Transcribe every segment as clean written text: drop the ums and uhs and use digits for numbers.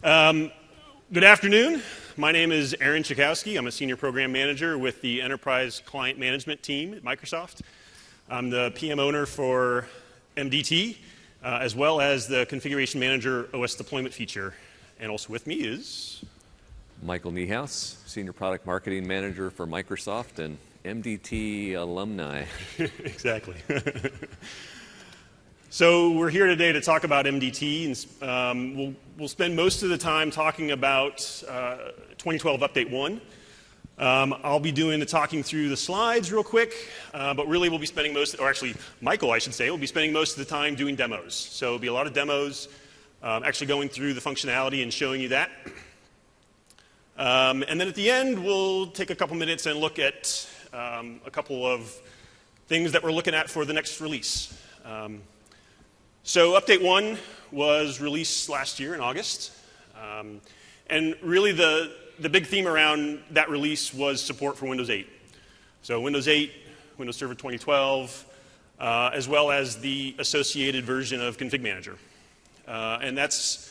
Good afternoon. My name is Aaron Chakowski. I'm a senior program manager with the Enterprise Client Management team at Microsoft. I'm the PM owner for MDT, as well as the Configuration Manager OS deployment feature. And also with me is Michael Niehaus, Senior Product Marketing Manager for Microsoft and MDT alumni. Exactly. So we're here today to talk about MDT, and we'll spend most of the time talking about 2012 Update 1. I'll be doing the talking through the slides real quick, but really we'll be spending Michael, I should say, will be spending most of the time doing demos. So it'll be a lot of demos, actually going through the functionality and showing you that. And then at the end, we'll take a couple minutes and look at a couple of things that we're looking at for the next release. So Update 1 was released last year in August. And really the big theme around that release was support for Windows 8. So Windows 8, Windows Server 2012, as well as the associated version of Config Manager. And that's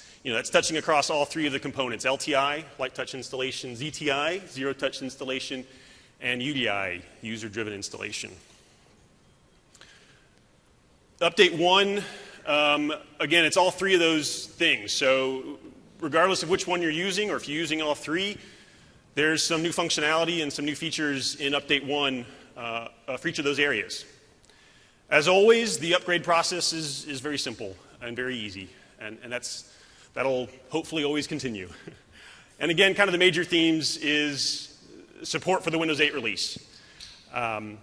touching across all three of the components: LTI, light touch installation; ZTI, zero touch installation; and UDI, user-driven installation. Update 1, again, it's all three of those things. So regardless of which one you're using, or if you're using all three, there's some new functionality and some new features in Update 1 for each of those areas. As always, the upgrade process is very simple and very easy, and that'll hopefully always continue. And again, kind of the major themes is support for the Windows 8 release, and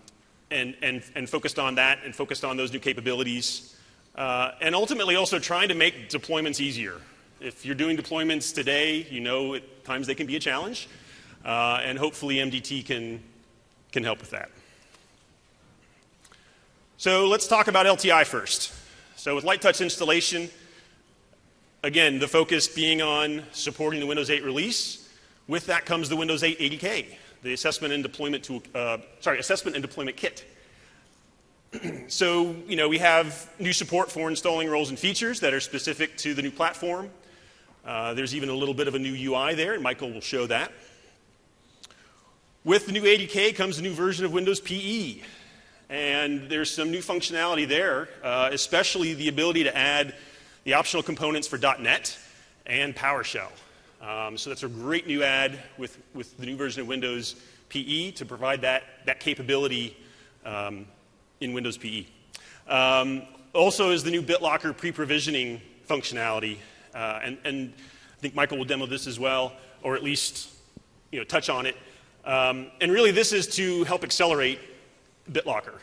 focused on that, and focused on those new capabilities, and ultimately also trying to make deployments easier. If you're doing deployments today, you know at times they can be a challenge, and hopefully MDT can help with that. So let's talk about LTI first. So with light touch installation, again, the focus being on supporting the Windows 8 release. With that comes the Windows 8 ADK, the assessment and deployment kit. So, we have new support for installing roles and features that are specific to the new platform. There's even a little bit of a new UI there, and Michael will show that. With the new ADK comes a new version of Windows PE, and there's some new functionality there, especially the ability to add the optional components for .NET and PowerShell. So that's a great new add with the new version of Windows PE to provide that capability in Windows PE. Also is the new BitLocker pre-provisioning functionality, and I think Michael will demo this as well, or at least touch on it. And really this is to help accelerate BitLocker.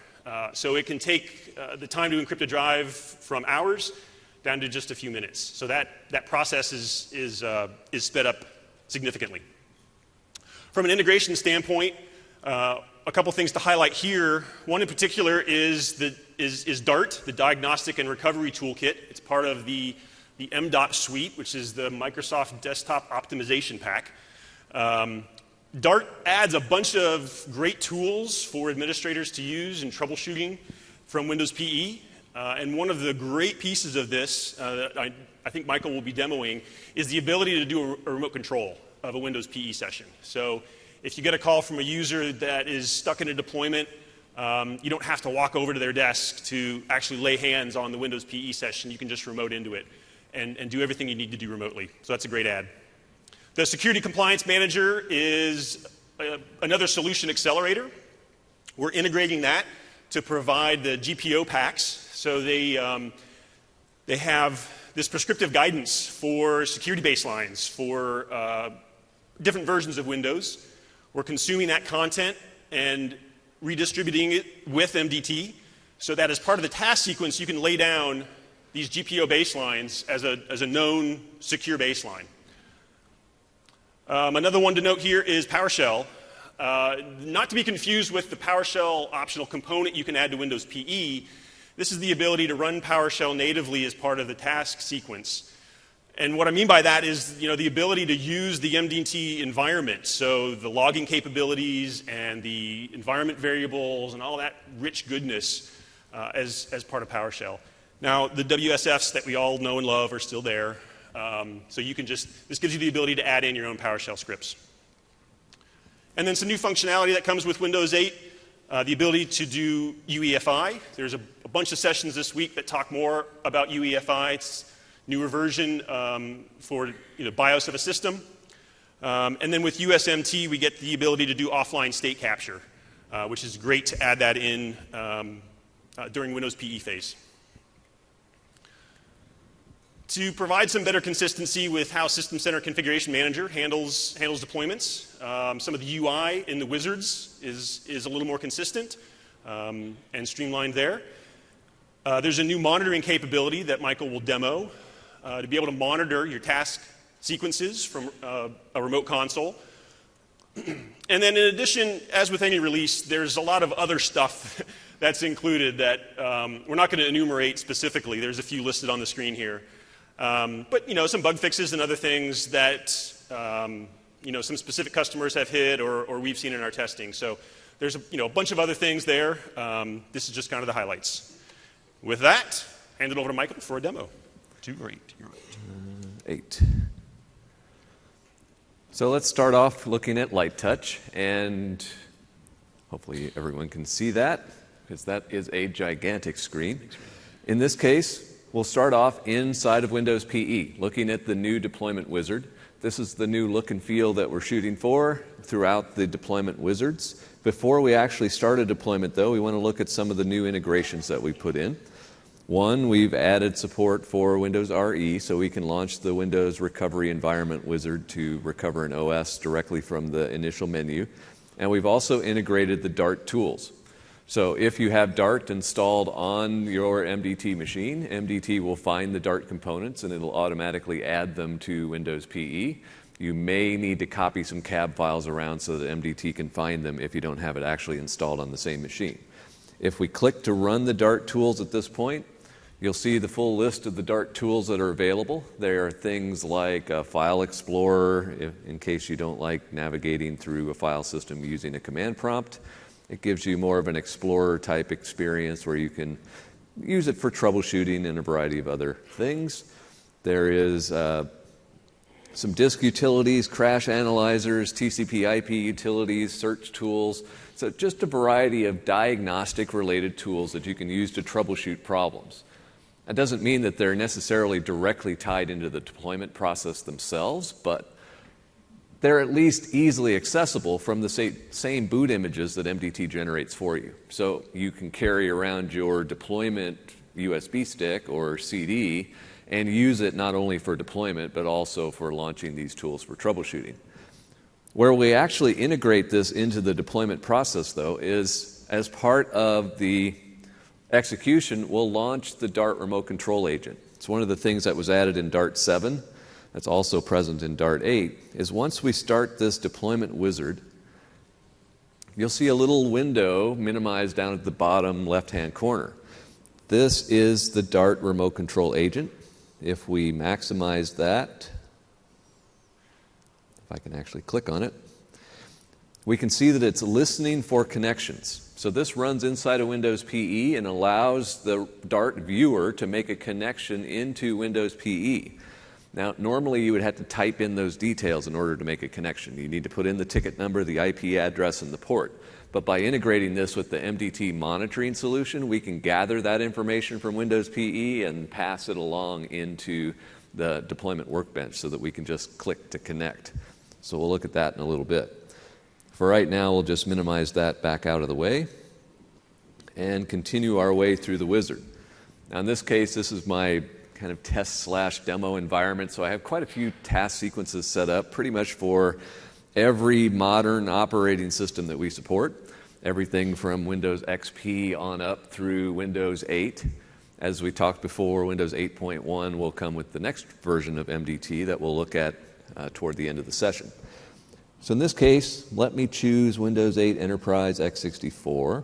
So it can take the time to encrypt a drive from hours down to just a few minutes. So that process is sped up significantly. From an integration standpoint, a couple things to highlight here. One in particular is Dart, the Diagnostic and Recovery Toolkit. It's part of the MDOT suite, which is the Microsoft Desktop Optimization Pack. Dart adds a bunch of great tools for administrators to use in troubleshooting from Windows PE. And one of the great pieces of this that I think Michael will be demoing is the ability to do a remote control of a Windows PE session. So if you get a call from a user that is stuck in a deployment, you don't have to walk over to their desk to actually lay hands on the Windows PE session. You can just remote into it and do everything you need to do remotely. So that's a great add. The Security Compliance Manager is another solution accelerator. We're integrating that to provide the GPO packs. So they have this prescriptive guidance for security baselines for different versions of Windows. We're consuming that content and redistributing it with MDT so that as part of the task sequence, you can lay down these GPO baselines as a known secure baseline. Another one to note here is PowerShell. Not to be confused with the PowerShell optional component you can add to Windows PE. This is the ability to run PowerShell natively as part of the task sequence. And what I mean by that is, the ability to use the MDT environment, so the logging capabilities and the environment variables and all that rich goodness as part of PowerShell. Now, the WSFs that we all know and love are still there, So you can this gives you the ability to add in your own PowerShell scripts. And then some new functionality that comes with Windows 8, the ability to do UEFI. There's a bunch of sessions this week that talk more about UEFI. It's a newer version for BIOS of a system. And then with USMT, we get the ability to do offline state capture, which is great to add that in during Windows PE phase. To provide some better consistency with how System Center Configuration Manager handles deployments, some of the UI in the wizards is a little more consistent and streamlined there. There's a new monitoring capability that Michael will demo to be able to monitor your task sequences from a remote console. And then in addition, as with any release, there's a lot of other stuff that's included that we're not going to enumerate specifically. There's a few listed on the screen here. But some bug fixes and other things that some specific customers have hit or we've seen in our testing. So there's a bunch of other things there. This is just kind of the highlights. With that, hand it over to Michael for a demo. 2 or 8? You're right. 8. So let's start off looking at Light Touch, and hopefully everyone can see that, because that is a gigantic screen. In this case, we'll start off inside of Windows PE, looking at the new deployment wizard. This is the new look and feel that we're shooting for throughout the deployment wizards. Before we actually start a deployment, though, we want to look at some of the new integrations that we put in. One, we've added support for Windows RE, so we can launch the Windows Recovery Environment Wizard to recover an OS directly from the initial menu. And we've also integrated the Dart tools. So if you have Dart installed on your MDT machine, MDT will find the Dart components and it'll automatically add them to Windows PE. You may need to copy some cab files around so that MDT can find them if you don't have it actually installed on the same machine. If we click to run the Dart tools at this point, you'll see the full list of the Dart tools that are available. There are things like a File Explorer, in case you don't like navigating through a file system using a command prompt. It gives you more of an Explorer-type experience where you can use it for troubleshooting and a variety of other things. There is some disk utilities, crash analyzers, TCP/IP utilities, search tools. So just a variety of diagnostic-related tools that you can use to troubleshoot problems. That doesn't mean that they're necessarily directly tied into the deployment process themselves, but they're at least easily accessible from the same boot images that MDT generates for you. So you can carry around your deployment USB stick or CD and use it not only for deployment, but also for launching these tools for troubleshooting. Where we actually integrate this into the deployment process, though, is as part of the execution, we'll launch the Dart remote control agent. It's one of the things that was added in Dart 7, that's also present in Dart 8, is once we start this deployment wizard, you'll see a little window minimized down at the bottom left-hand corner. This is the Dart remote control agent. If we maximize that, if I can actually click on it, we can see that it's listening for connections. So this runs inside of Windows PE and allows the Dart viewer to make a connection into Windows PE. Now, normally you would have to type in those details in order to make a connection. You need to put in the ticket number, the IP address, and the port. But by integrating this with the MDT monitoring solution, we can gather that information from Windows PE and pass it along into the deployment workbench so that we can just click to connect. So we'll look at that in a little bit. For right now, we'll just minimize that back out of the way and continue our way through the wizard. Now in this case, this is my kind of test/demo environment, so I have quite a few task sequences set up pretty much for every modern operating system that we support, everything from Windows XP on up through Windows 8. As we talked before, Windows 8.1 will come with the next version of MDT that we'll look at toward the end of the session. So in this case, let me choose Windows 8 Enterprise x64.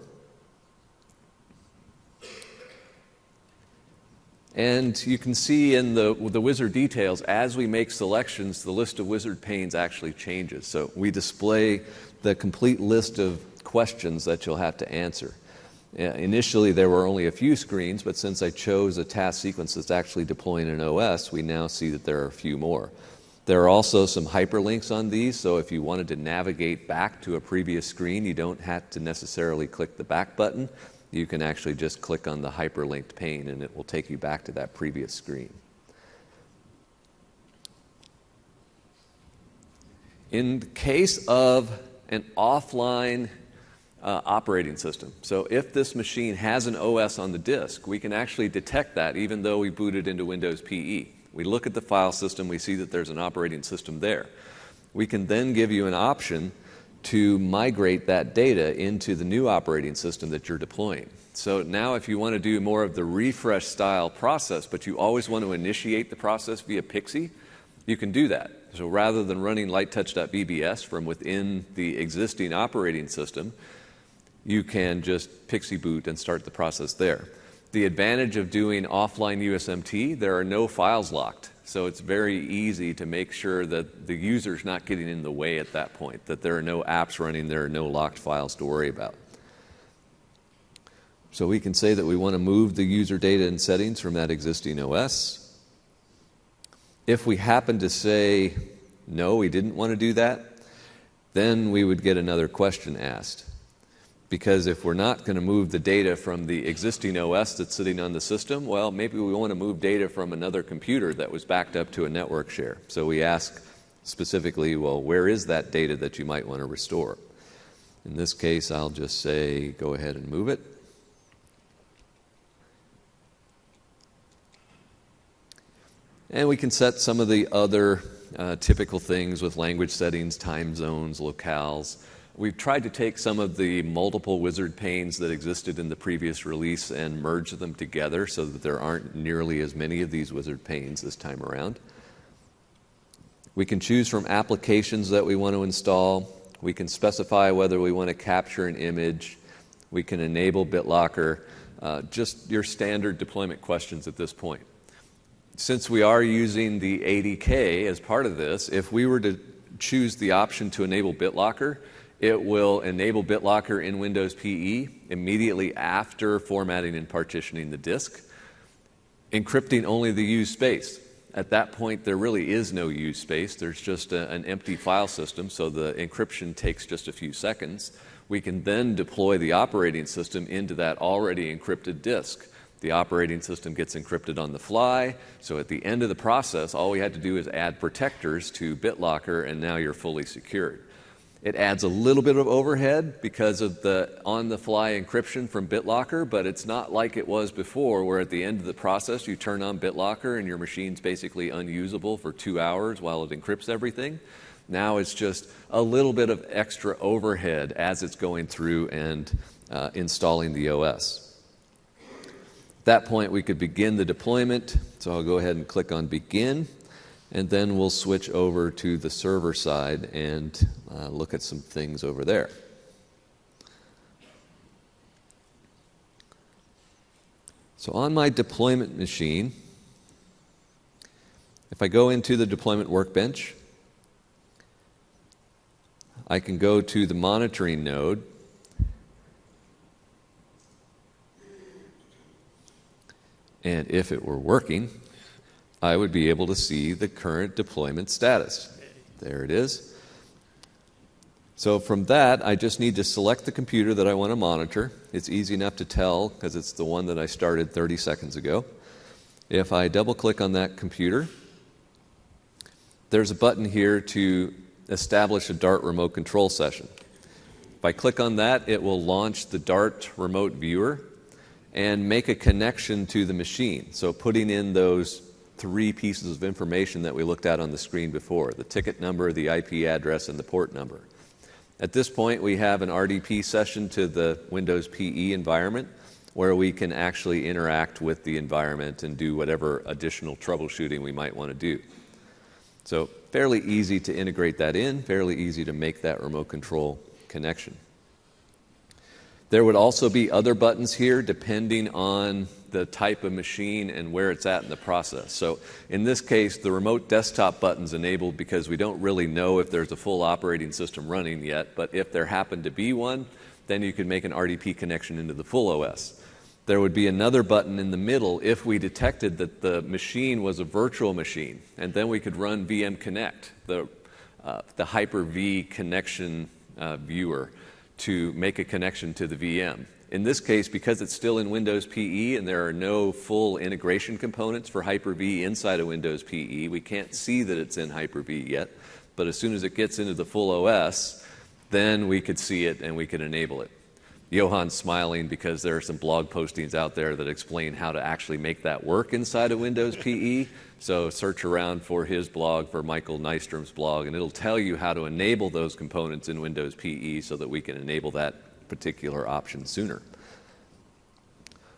And you can see in the wizard details, as we make selections, the list of wizard panes actually changes. So we display the complete list of questions that you'll have to answer. Initially, there were only a few screens, but since I chose a task sequence that's actually deploying an OS, we now see that there are a few more. There are also some hyperlinks on these, so if you wanted to navigate back to a previous screen, you don't have to necessarily click the back button. You can actually just click on the hyperlinked pane, and it will take you back to that previous screen. In the case of an offline operating system, so if this machine has an OS on the disk, we can actually detect that even though we booted into Windows PE. We look at the file system, we see that there's an operating system there. We can then give you an option to migrate that data into the new operating system that you're deploying. So now if you want to do more of the refresh style process, but you always want to initiate the process via Pixie, you can do that. So rather than running lighttouch.vbs from within the existing operating system, you can just Pixie boot and start the process there. The advantage of doing offline USMT, there are no files locked. So it's very easy to make sure that the user's not getting in the way at that point, that there are no apps running, there are no locked files to worry about. So we can say that we want to move the user data and settings from that existing OS. If we happen to say, no, we didn't want to do that, then we would get another question asked. Because if we're not going to move the data from the existing OS that's sitting on the system, well, maybe we want to move data from another computer that was backed up to a network share. So we ask specifically, well, where is that data that you might want to restore? In this case, I'll just say, go ahead and move it. And we can set some of the other typical things with language settings, time zones, locales. We've tried to take some of the multiple wizard panes that existed in the previous release and merge them together so that there aren't nearly as many of these wizard panes this time around. We can choose from applications that we want to install. We can specify whether we want to capture an image. We can enable BitLocker, just your standard deployment questions at this point. Since we are using the ADK as part of this, if we were to choose the option to enable BitLocker, it will enable BitLocker in Windows PE immediately after formatting and partitioning the disk, encrypting only the used space. At that point, there really is no used space. There's just an empty file system, so the encryption takes just a few seconds. We can then deploy the operating system into that already encrypted disk. The operating system gets encrypted on the fly, so at the end of the process, all we had to do is add protectors to BitLocker, and now you're fully secured. It adds a little bit of overhead because of the on-the-fly encryption from BitLocker, but it's not like it was before, where at the end of the process, you turn on BitLocker and your machine's basically unusable for 2 hours while it encrypts everything. Now it's just a little bit of extra overhead as it's going through and installing the OS. At that point, we could begin the deployment. So I'll go ahead and click on Begin, and then we'll switch over to the server side and look at some things over there. So on my deployment machine, if I go into the deployment workbench, I can go to the monitoring node, and if it were working, I would be able to see the current deployment status. There it is. So from that, I just need to select the computer that I want to monitor. It's easy enough to tell because it's the one that I started 30 seconds ago. If I double-click on that computer, there's a button here to establish a Dart remote control session. If I click on that, it will launch the Dart remote viewer and make a connection to the machine. So putting in those 3 pieces of information that we looked at on the screen before, the ticket number, the IP address, and the port number. At this point, we have an RDP session to the Windows PE environment where we can actually interact with the environment and do whatever additional troubleshooting we might want to do. So fairly easy to integrate that in, fairly easy to make that remote control connection. There would also be other buttons here depending on the type of machine and where it's at in the process. So in this case, the remote desktop button's enabled because we don't really know if there's a full operating system running yet, but if there happened to be one, then you could make an RDP connection into the full OS. There would be another button in the middle if we detected that the machine was a virtual machine, and then we could run VM Connect, the Hyper-V connection viewer, to make a connection to the VM. In this case, because it's still in Windows PE and there are no full integration components for Hyper-V inside of Windows PE, we can't see that it's in Hyper-V yet, but as soon as it gets into the full OS, then we could see it and we could enable it. Johan's smiling because there are some blog postings out there that explain how to actually make that work inside of Windows PE. So search around for his blog, for Michael Nystrom's blog, and it'll tell you how to enable those components in Windows PE so that we can enable that particular option sooner.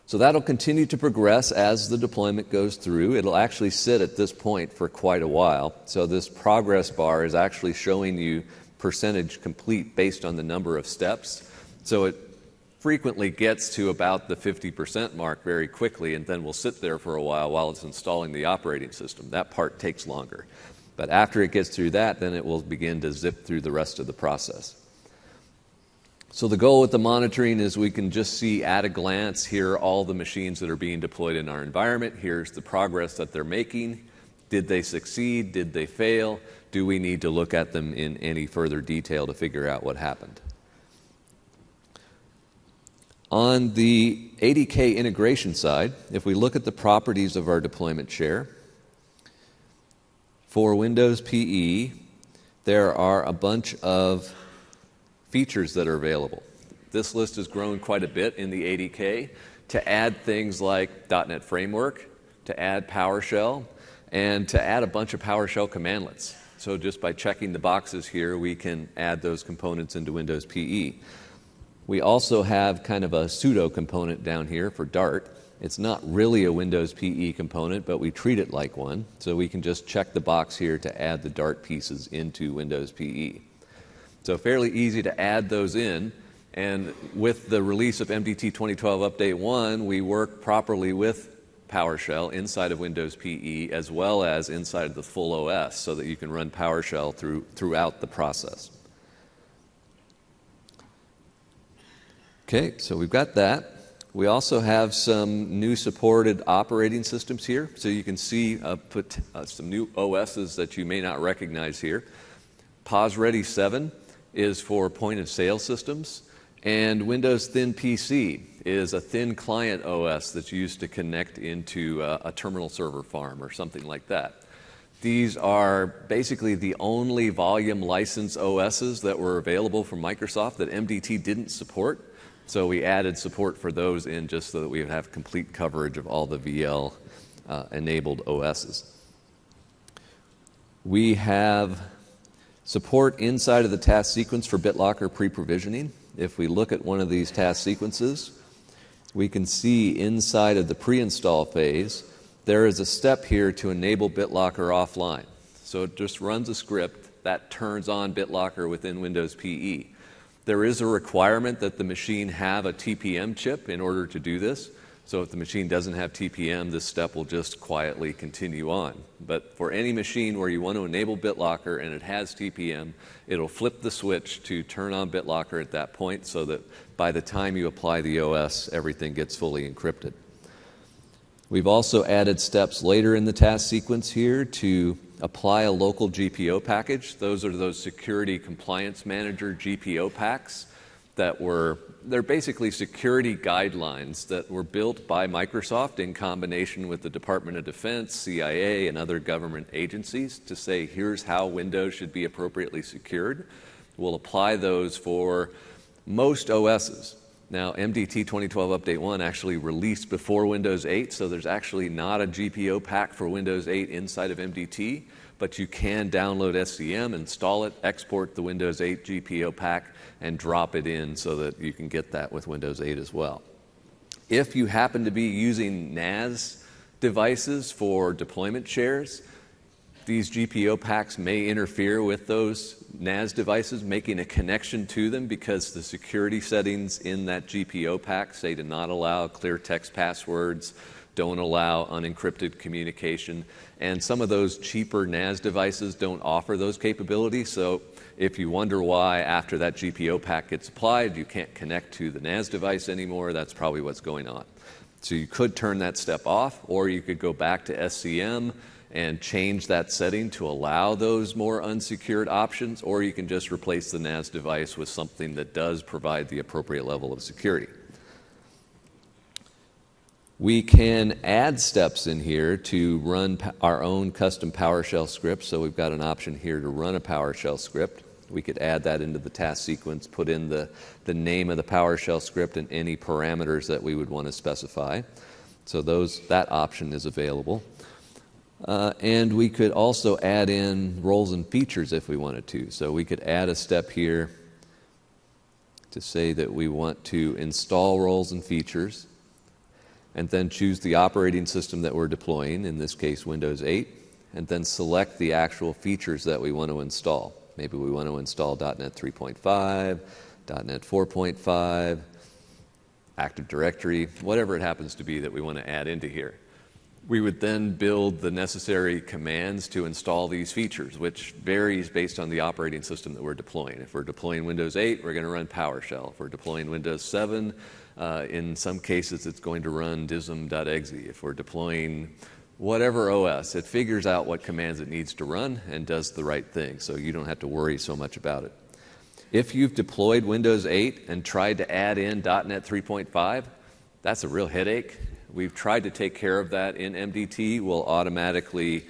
So that'll continue to progress as the deployment goes through. It'll actually sit at this point for quite a while. So this progress bar is actually showing you percentage complete based on the number of steps. So it frequently gets to about the 50% mark very quickly, and then we'll sit there for a while it's installing the operating system. That part takes longer. But after it gets through that, then it will begin to zip through the rest of the process. So the goal with the monitoring is we can just see at a glance, here are all the machines that are being deployed in our environment. Here's the progress that they're making. Did they succeed? Did they fail? Do we need to look at them in any further detail to figure out what happened? On the ADK integration side, if we look at the properties of our deployment share, for Windows PE, there are a bunch of features that are available. This list has grown quite a bit in the ADK to add things like .NET Framework, to add PowerShell, and to add a bunch of PowerShell commandlets. So just by checking the boxes here, we can add those components into Windows PE. We also have kind of a pseudo component down here for Dart. It's not really a Windows PE component, but we treat it like one. So we can just check the box here to add the Dart pieces into Windows PE. So fairly easy to add those in. And with the release of MDT 2012 Update 1, we work properly with PowerShell inside of Windows PE as well as inside of the full OS so that you can run PowerShell throughout the process. Okay, so we've got that. We also have some new supported operating systems here. So you can see some new OSs that you may not recognize here. POS Ready 7 is for point-of-sale systems. And Windows Thin PC is a thin client OS that's used to connect into a terminal server farm or something like that. These are basically the only volume license OSs that were available from Microsoft that MDT didn't support. So we added support for those in just so that we would have complete coverage of all the VL enabled OSs. We have support inside of the task sequence for BitLocker pre-provisioning. If we look at one of these task sequences, we can see inside of the pre-install phase, there is a step here to enable BitLocker offline. So it just runs a script that turns on BitLocker within Windows PE. There is a requirement that the machine have a TPM chip in order to do this. So if the machine doesn't have TPM, this step will just quietly continue on. But for any machine where you want to enable BitLocker and it has TPM, it'll flip the switch to turn on BitLocker at that point so that by the time you apply the OS, everything gets fully encrypted. We've also added steps later in the task sequence here to apply a local GPO package. Those are those Security Compliance Manager GPO packs they're basically security guidelines that were built by Microsoft in combination with the Department of Defense, CIA, and other government agencies to say, here's how Windows should be appropriately secured. We'll apply those for most OSs. Now, MDT 2012 Update 1 actually released before Windows 8, so there's actually not a GPO pack for Windows 8 inside of MDT, but you can download SCM, install it, export the Windows 8 GPO pack, and drop it in so that you can get that with Windows 8 as well. If you happen to be using NAS devices for deployment shares, these GPO packs may interfere with those NAS devices, making a connection to them because the security settings in that GPO pack say to not allow clear text passwords, don't allow unencrypted communication, and some of those cheaper NAS devices don't offer those capabilities. So if you wonder why after that GPO pack gets applied, you can't connect to the NAS device anymore, that's probably what's going on. So you could turn that step off, or you could go back to SCM and change that setting to allow those more unsecured options, or you can just replace the NAS device with something that does provide the appropriate level of security. We can add steps in here to run our own custom PowerShell script. So we've got an option here to run a PowerShell script. We could add that into the task sequence, put in the name of the PowerShell script and any parameters that we would want to specify. So that option is available. And we could also add in roles and features if we wanted to. So we could add a step here to say that we want to install roles and features, and then choose the operating system that we're deploying, in this case Windows 8, and then select the actual features that we want to install. Maybe we want to install .NET 3.5, .NET 4.5, Active Directory, whatever it happens to be that we want to add into here. We would then build the necessary commands to install these features, which varies based on the operating system that we're deploying. If we're deploying Windows 8, we're going to run PowerShell. If we're deploying Windows 7, in some cases it's going to run dism.exe. If we're deploying whatever OS, it figures out what commands it needs to run and does the right thing, so you don't have to worry so much about it. If you've deployed Windows 8 and tried to add in .NET 3.5, that's a real headache. We've tried to take care of that in MDT. We'll automatically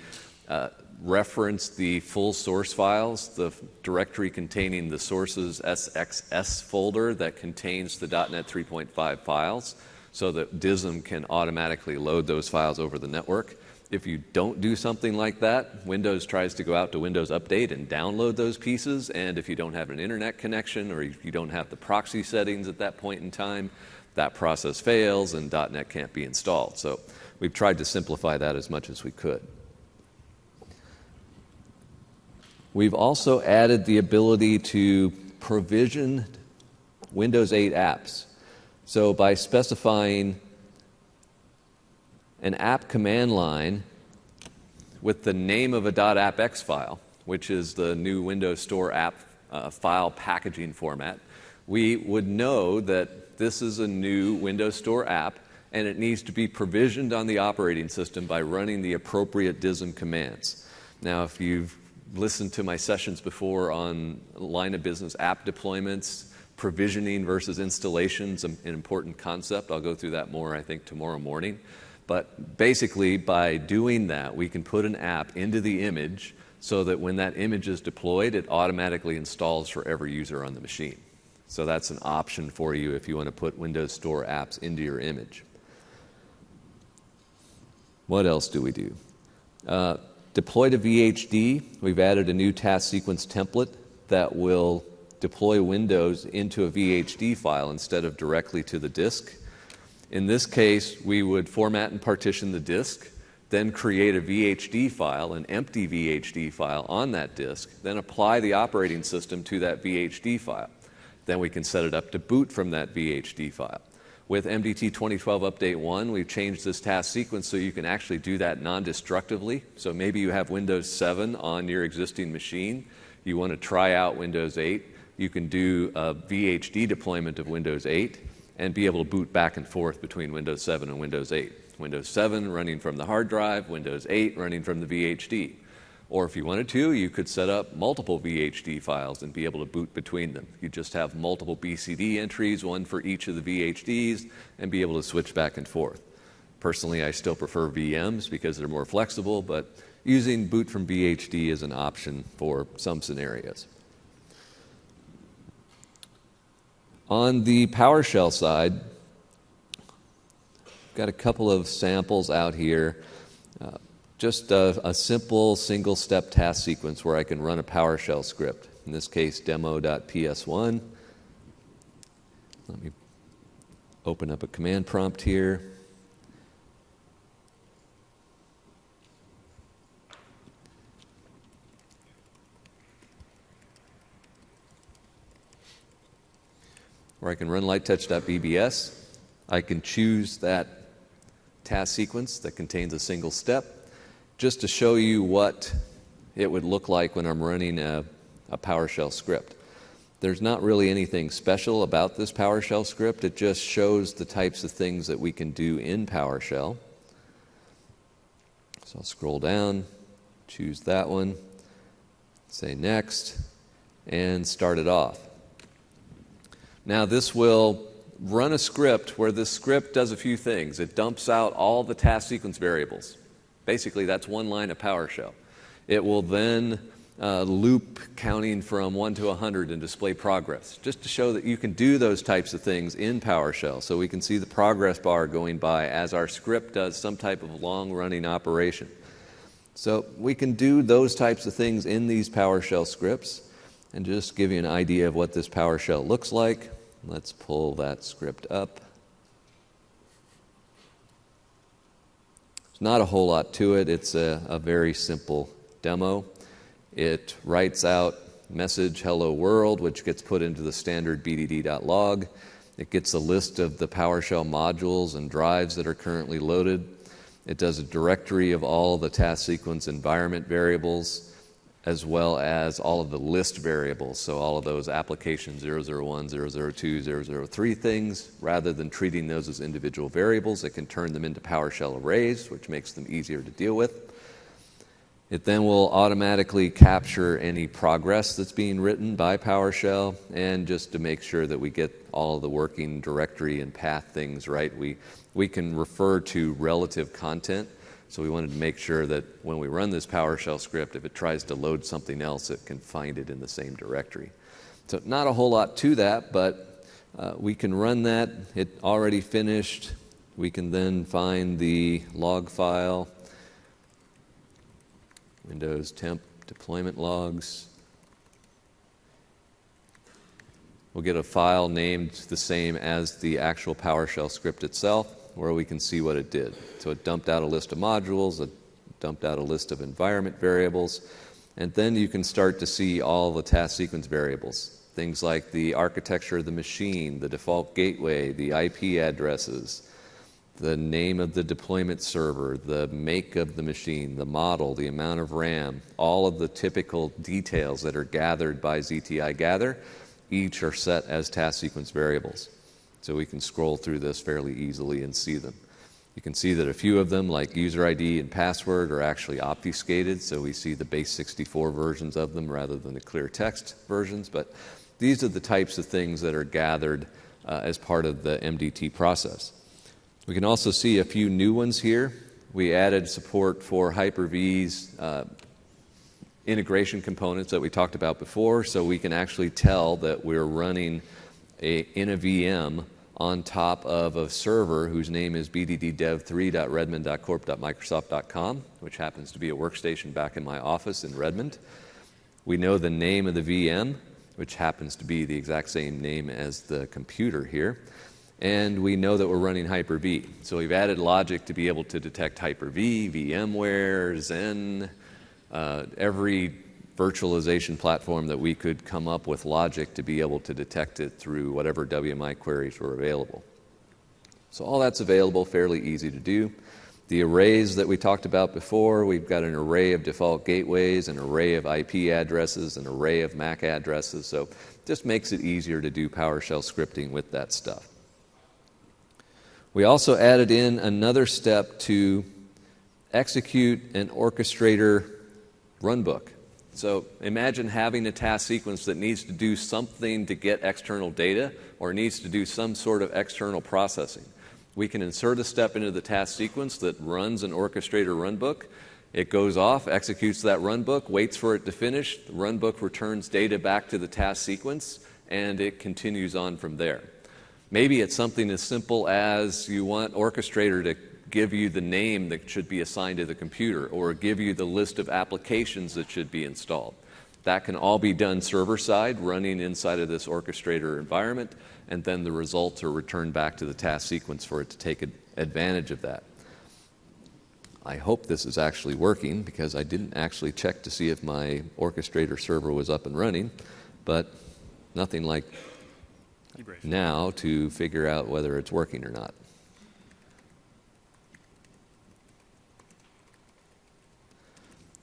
reference the full source files, the directory containing the sources SXS folder that contains the .NET 3.5 files, so that DISM can automatically load those files over the network. If you don't do something like that, Windows tries to go out to Windows Update and download those pieces, and if you don't have an internet connection or if you don't have the proxy settings at that point in time, that process fails and .NET can't be installed. So we've tried to simplify that as much as we could. We've also added the ability to provision Windows 8 apps. So by specifying an app command line with the name of a .appx file, which is the new Windows Store app file packaging format, we would know that this is a new Windows Store app and it needs to be provisioned on the operating system by running the appropriate DISM commands. Now, if you've listened to my sessions before on line of business app deployments, provisioning versus installations, an important concept. I'll go through that more, I think, tomorrow morning. But basically, by doing that, we can put an app into the image so that when that image is deployed, it automatically installs for every user on the machine. So that's an option for you if you want to put Windows Store apps into your image. What else do we do? Deploy to VHD. We've added a new task sequence template that will deploy Windows into a VHD file instead of directly to the disk. In this case, we would format and partition the disk, then create a VHD file, an empty VHD file on that disk, then apply the operating system to that VHD file. Then we can set it up to boot from that VHD file. With MDT 2012 Update 1, we've changed this task sequence so you can actually do that non-destructively. So maybe you have Windows 7 on your existing machine. You want to try out Windows 8. You can do a VHD deployment of Windows 8 and be able to boot back and forth between Windows 7 and Windows 8. Windows 7 running from the hard drive, Windows 8 running from the VHD. Or if you wanted to, you could set up multiple VHD files and be able to boot between them. You just have multiple BCD entries, one for each of the VHDs, and be able to switch back and forth. Personally, I still prefer VMs because they're more flexible, but using boot from VHD is an option for some scenarios. On the PowerShell side, got a couple of samples out here. Just a simple single-step task sequence where I can run a PowerShell script. In this case, demo.ps1. Let me open up a command prompt here. Where I can run lighttouch.bbs. I can choose that task sequence that contains a single step, just to show you what it would look like when I'm running a PowerShell script. There's not really anything special about this PowerShell script. It just shows the types of things that we can do in PowerShell. So I'll scroll down, choose that one, say next, and start it off. Now this will run a script where this script does a few things. It dumps out all the task sequence variables. Basically, that's one line of PowerShell. It will then loop counting from 1 to 100 and display progress, just to show that you can do those types of things in PowerShell. So we can see the progress bar going by as our script does some type of long-running operation. So we can do those types of things in these PowerShell scripts. And just give you an idea of what this PowerShell looks like, let's pull that script up. There's not a whole lot to it. It's a very simple demo. It writes out message hello world, which gets put into the standard bdd.log. It gets a list of the PowerShell modules and drives that are currently loaded. It does a directory of all the task sequence environment variables, as well as all of the list variables, so all of those application 001, 002, 003 things. Rather than treating those as individual variables, it can turn them into PowerShell arrays, which makes them easier to deal with. It then will automatically capture any progress that's being written by PowerShell, and just to make sure that we get all of the working directory and path things right, we can refer to relative content. So we wanted to make sure that when we run this PowerShell script, if it tries to load something else, it can find it in the same directory. So not a whole lot to that, but we can run that. It already finished. We can then find the log file, Windows temp deployment logs. We'll get a file named the same as the actual PowerShell script itself, where we can see what it did. So it dumped out a list of modules, it dumped out a list of environment variables, and then you can start to see all the task sequence variables. Things like the architecture of the machine, the default gateway, the IP addresses, the name of the deployment server, the make of the machine, the model, the amount of RAM, all of the typical details that are gathered by ZTI Gather, each are set as task sequence variables. So we can scroll through this fairly easily and see them. You can see that a few of them, like user ID and password, are actually obfuscated, so we see the base 64 versions of them rather than the clear text versions. But these are the types of things that are gathered as part of the MDT process. We can also see a few new ones here. We added support for Hyper-V's integration components that we talked about before, so we can actually tell that we're running in a VM on top of a server whose name is bdddev3.redmond.corp.microsoft.com, which happens to be a workstation back in my office in Redmond. We know the name of the VM, which happens to be the exact same name as the computer here. And we know that we're running Hyper-V. So we've added logic to be able to detect Hyper-V, VMware, Xen, every virtualization platform that we could come up with logic to be able to detect it through whatever WMI queries were available. So all that's available, fairly easy to do. The arrays that we talked about before, we've got an array of default gateways, an array of IP addresses, an array of MAC addresses, so just makes it easier to do PowerShell scripting with that stuff. We also added in another step to execute an orchestrator runbook. So imagine having a task sequence that needs to do something to get external data or needs to do some sort of external processing. We can insert a step into the task sequence that runs an orchestrator runbook. It goes off, executes that runbook, waits for it to finish. The runbook returns data back to the task sequence, and it continues on from there. Maybe it's something as simple as you want orchestrator to give you the name that should be assigned to the computer or give you the list of applications that should be installed. That can all be done server-side, running inside of this orchestrator environment, and then the results are returned back to the task sequence for it to take advantage of that. I hope this is actually working because I didn't actually check to see if my orchestrator server was up and running, but nothing like now to figure out whether it's working or not.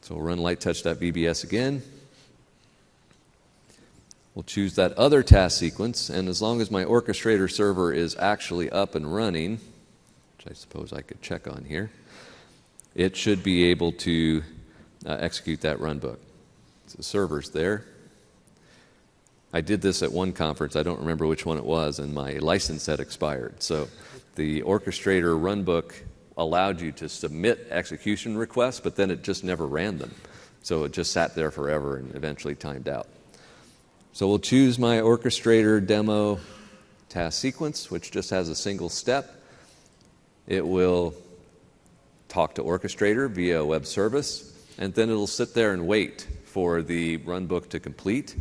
So we'll run lighttouch.vbs again. We'll choose that other task sequence, and as long as my orchestrator server is actually up and running, which I suppose I could check on here, it should be able to execute that runbook. So the server's there. I did this at one conference, I don't remember which one it was, and my license had expired. So the orchestrator runbook allowed you to submit execution requests, but then it just never ran them. So it just sat there forever and eventually timed out. So we'll choose my orchestrator demo task sequence, which just has a single step. It will talk to orchestrator via a web service, and then it'll sit there and wait for the runbook to complete.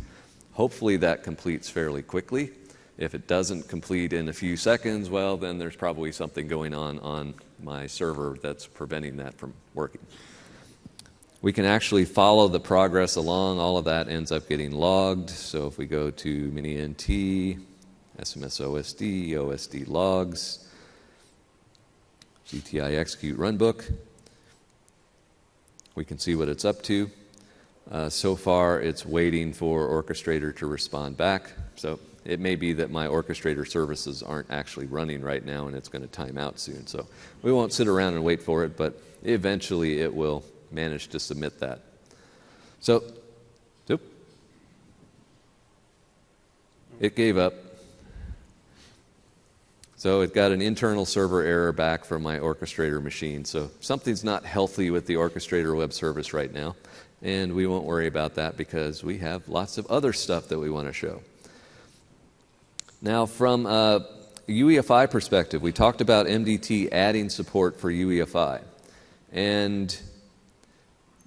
Hopefully that completes fairly quickly. If it doesn't complete in a few seconds, well, then there's probably something going on my server that's preventing that from working. We can actually follow the progress along. All of that ends up getting logged. So if we go to mini-nt, SMS-OSD, OSD logs, GTI execute runbook, we can see what it's up to. So far, it's waiting for orchestrator to respond back. So it may be that my orchestrator services aren't actually running right now and it's going to time out soon. So we won't sit around and wait for it, but eventually it will manage to submit that. So, it gave up. So it got an internal server error back from my orchestrator machine. So something's not healthy with the orchestrator web service right now. And we won't worry about that because we have lots of other stuff that we want to show. Now, from a UEFI perspective, we talked about MDT adding support for UEFI. And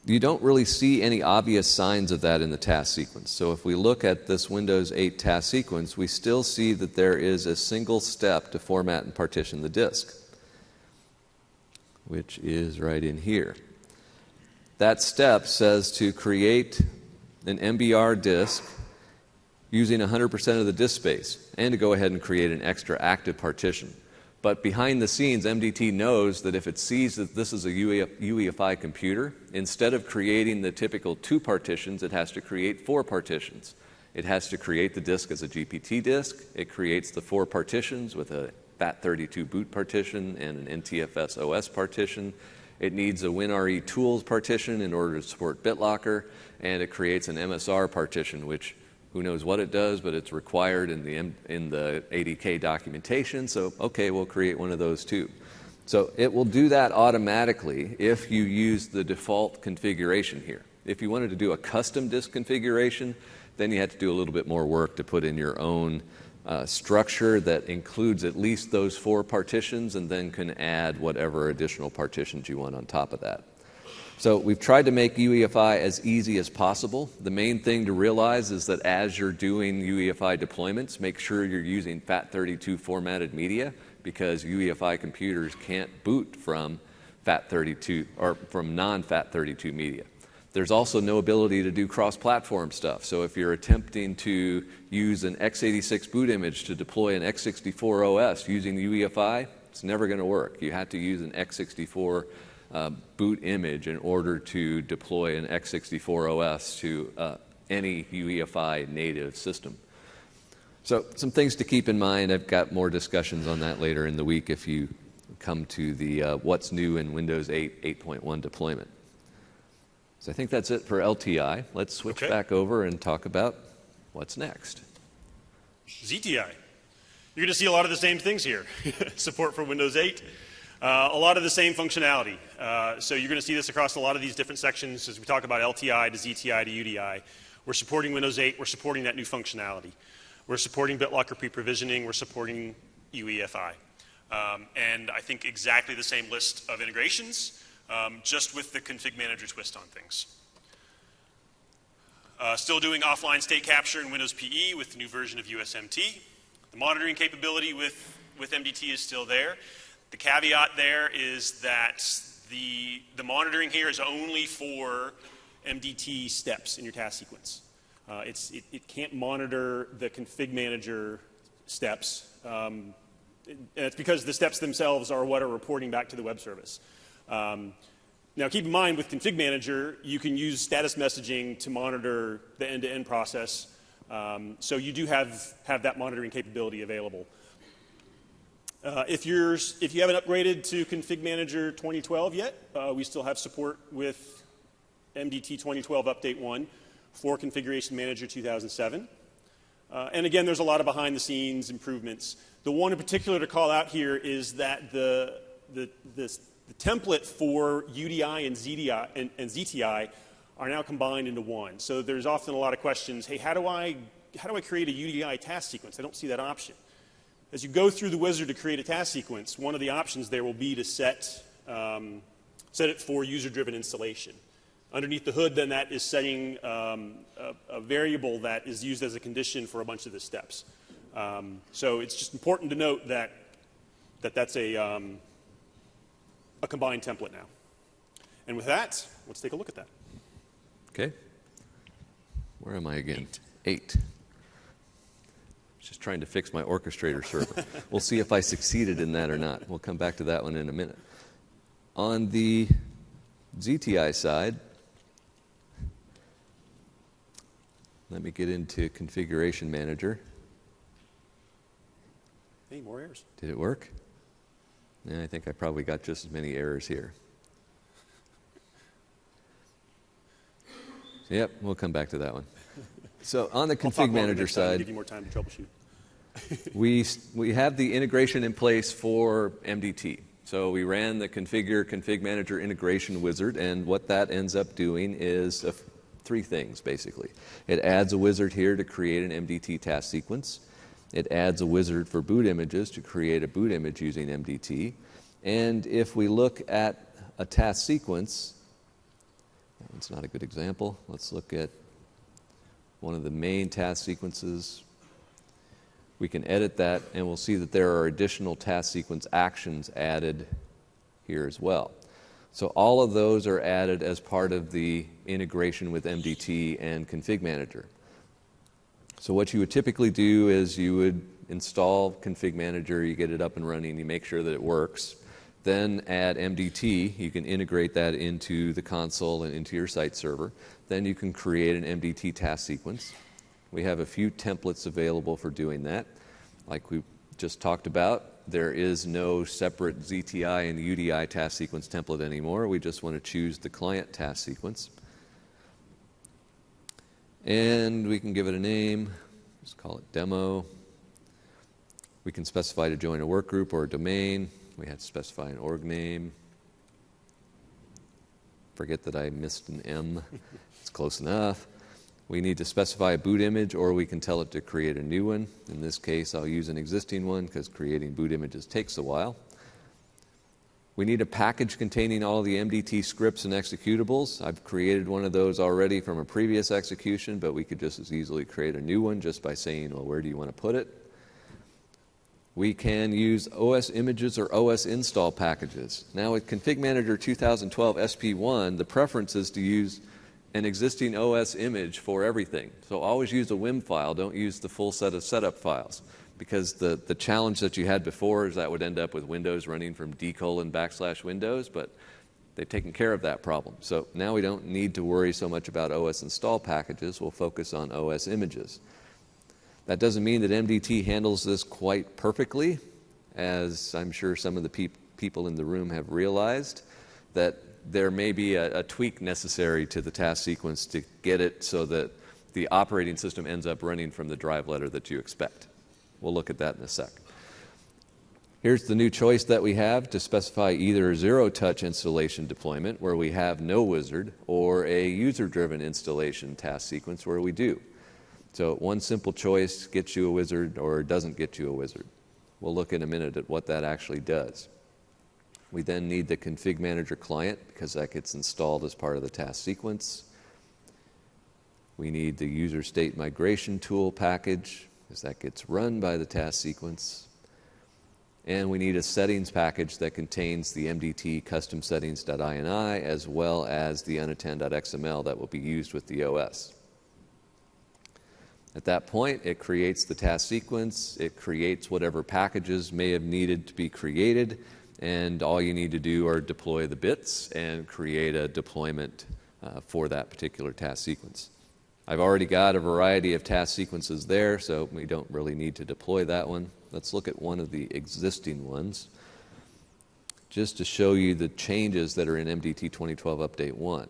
you don't really see any obvious signs of that in the task sequence. So if we look at this Windows 8 task sequence, we still see that there is a single step to format and partition the disk, which is right in here. That step says to create an MBR disk using 100% of the disk space and to go ahead and create an extra active partition. But behind the scenes, MDT knows that if it sees that this is a UEFI computer, instead of creating the typical 2 partitions, it has to create 4 partitions. It has to create the disk as a GPT disk. It creates the 4 partitions with a FAT32 boot partition and an NTFS OS partition. It needs a WinRE tools partition in order to support BitLocker, and it creates an MSR partition, which who knows what it does, but it's required in the ADK documentation, so okay, we'll create one of those too. So it will do that automatically if you use the default configuration here. If you wanted to do a custom disk configuration, then you have to do a little bit more work to put in your own structure that includes at least those 4 partitions and then can add whatever additional partitions you want on top of that. So we've tried to make UEFI as easy as possible. The main thing to realize is that as you're doing UEFI deployments, make sure you're using FAT32 formatted media because UEFI computers can't boot from FAT32 or from non-FAT32 media. There's also no ability to do cross-platform stuff. So if you're attempting to use an x86 boot image to deploy an x64 OS using UEFI, it's never going to work. You have to use an x64 boot image in order to deploy an x64 OS to any UEFI native system. So some things to keep in mind. I've got more discussions on that later in the week if you come to the what's new in Windows 8 8.1 deployment. So I think that's it for LTI. Let's switch back over and talk about what's next. ZTI. You're going to see a lot of the same things here. Support for Windows 8. A lot of the same functionality. So you're going to see this across a lot of these different sections as we talk about LTI to ZTI to UDI. We're supporting Windows 8. We're supporting that new functionality. We're supporting BitLocker pre-provisioning. We're supporting UEFI. And I think exactly the same list of integrations, just with the config manager twist on things. Still doing offline state capture in Windows PE with the new version of USMT. The monitoring capability with MDT is still there. The caveat there is that the monitoring here is only for MDT steps in your task sequence. It can't monitor the config manager steps. And it's because the steps themselves are what are reporting back to the web service. Now, keep in mind, with Config Manager, you can use status messaging to monitor the end-to-end process. So you do have that monitoring capability available. If you haven't upgraded to Config Manager 2012 yet, we still have support with MDT 2012 Update 1 for Configuration Manager 2007. And again, there's a lot of behind-the-scenes improvements. The one in particular to call out here is that the template for UDI and ZTI are now combined into one. So there's often a lot of questions, hey, how do I create a UDI task sequence? I don't see that option. As you go through the wizard to create a task sequence, one of the options there will be to set it for user-driven installation. Underneath the hood, then, that is setting a variable that is used as a condition for a bunch of the steps. So it's just important to note that that's a combined template now. And with that, let's take a look at that. Okay. Where am I again? 8. Just trying to fix my orchestrator server. We'll see if I succeeded in that or not. We'll come back to that one in a minute. On the ZTI side, let me get into Configuration Manager. Hey, more errors. Did it work? Yeah, I think I probably got just as many errors here. Yep, we'll come back to that one. So on the Config Manager side, give you more time to troubleshoot. we have the integration in place for MDT. So we ran the Config Manager integration wizard, and what that ends up doing is 3 things, basically. It adds a wizard here to create an MDT task sequence. It adds a wizard for boot images to create a boot image using MDT. And if we look at a task sequence, that one's not a good example. Let's look at one of the main task sequences. We can edit that, and we'll see that there are additional task sequence actions added here as well. So all of those are added as part of the integration with MDT and Config Manager. So what you would typically do is you would install Config Manager, you get it up and running, you make sure that it works. Then add MDT, you can integrate that into the console and into your site server. Then you can create an MDT task sequence. We have a few templates available for doing that. Like we just talked about, there is no separate ZTI and UDI task sequence template anymore. We just want to choose the client task sequence. And we can give it a name, just call it demo. We can specify to join a work group or a domain. We have to specify an org name. Forget that I missed an M. It's close enough. We need to specify a boot image, or we can tell it to create a new one. In this case, I'll use an existing one because creating boot images takes a while. We need a package containing all the MDT scripts and executables. I've created one of those already from a previous execution, but we could just as easily create a new one just by saying, well, where do you want to put it? We can use OS images or OS install packages. Now with Config Manager 2012 SP1, the preference is to use an existing OS image for everything. So always use a WIM file, don't use the full set of setup files. Because the challenge that you had before is that would end up with Windows running from d:\Windows, but they've taken care of that problem. So now we don't need to worry so much about OS install packages, we'll focus on OS images. That doesn't mean that MDT handles this quite perfectly, as I'm sure some of the people in the room have realized, that there may be a tweak necessary to the task sequence to get it so that the operating system ends up running from the drive letter that you expect. We'll look at that in a sec. Here's the new choice that we have to specify either a zero-touch installation deployment where we have no wizard, or a user-driven installation task sequence where we do. So one simple choice gets you a wizard or doesn't get you a wizard. We'll look in a minute at what that actually does. We then need the Config Manager client because that gets installed as part of the task sequence. We need the user state migration tool package because that gets run by the task sequence. And we need a settings package that contains the MDT custom settings.ini as well as the unattend.xml that will be used with the OS. At that point, it creates the task sequence, it creates whatever packages may have needed to be created, and all you need to do are deploy the bits and create a deployment for that particular task sequence. I've already got a variety of task sequences there, so we don't really need to deploy that one. Let's look at one of the existing ones, just to show you the changes that are in MDT 2012 Update 1.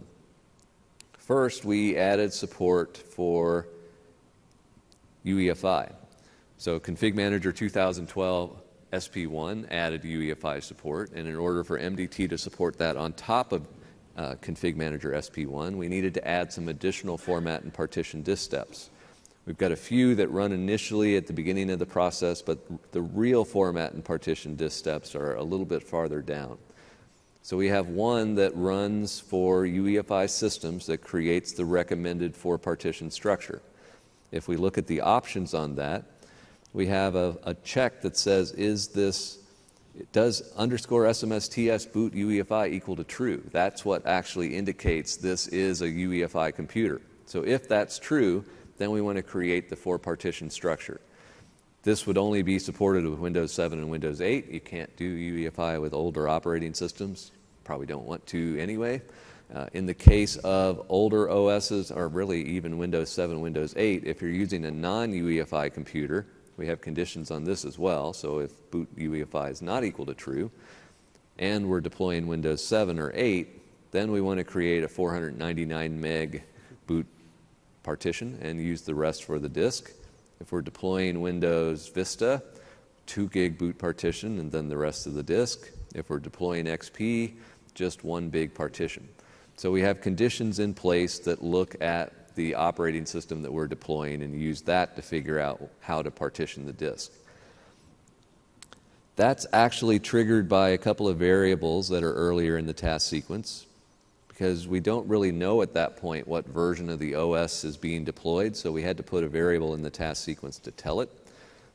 First, we added support for UEFI. So Config Manager 2012 SP1 added UEFI support, and in order for MDT to support that on top of Config Manager SP1, we needed to add some additional format and partition disk steps. We've got a few that run initially at the beginning of the process, but the real format and partition disk steps are a little bit farther down. So we have one that runs for UEFI systems that creates the recommended 4-partition structure. If we look at the options on that, we have a check that says, does _SMSTS boot UEFI equal to true? That's what actually indicates this is a UEFI computer. So if that's true, then we want to create the 4-partition structure. This would only be supported with Windows 7 and Windows 8. You can't do UEFI with older operating systems. Probably don't want to anyway. In the case of older OSs, or really even Windows 7, Windows 8, if you're using a non-UEFI computer, we have conditions on this as well. So if boot UEFI is not equal to true, and we're deploying Windows 7 or 8, then we want to create a 499 meg boot partition and use the rest for the disk. If we're deploying Windows Vista, 2 gig boot partition and then the rest of the disk. If we're deploying XP, just 1 big partition. So we have conditions in place that look at the operating system that we're deploying and use that to figure out how to partition the disk. That's actually triggered by a couple of variables that are earlier in the task sequence, because we don't really know at that point what version of the OS is being deployed, so we had to put a variable in the task sequence to tell it.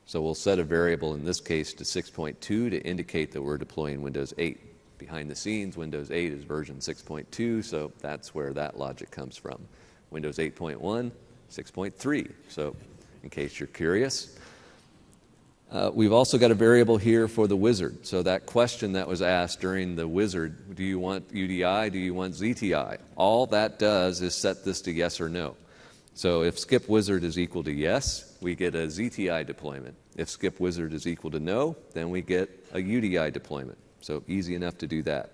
So we'll set a variable, in this case, to 6.2 to indicate that we're deploying Windows 8. Behind the scenes, Windows 8 is version 6.2, so that's where that logic comes from. Windows 8.1, 6.3, so in case you're curious. We've also got a variable here for the wizard. So that question that was asked during the wizard, do you want UDI, do you want ZTI? All that does is set this to yes or no. So if skip wizard is equal to yes, we get a ZTI deployment. If skip wizard is equal to no, then we get a UDI deployment. So easy enough to do that.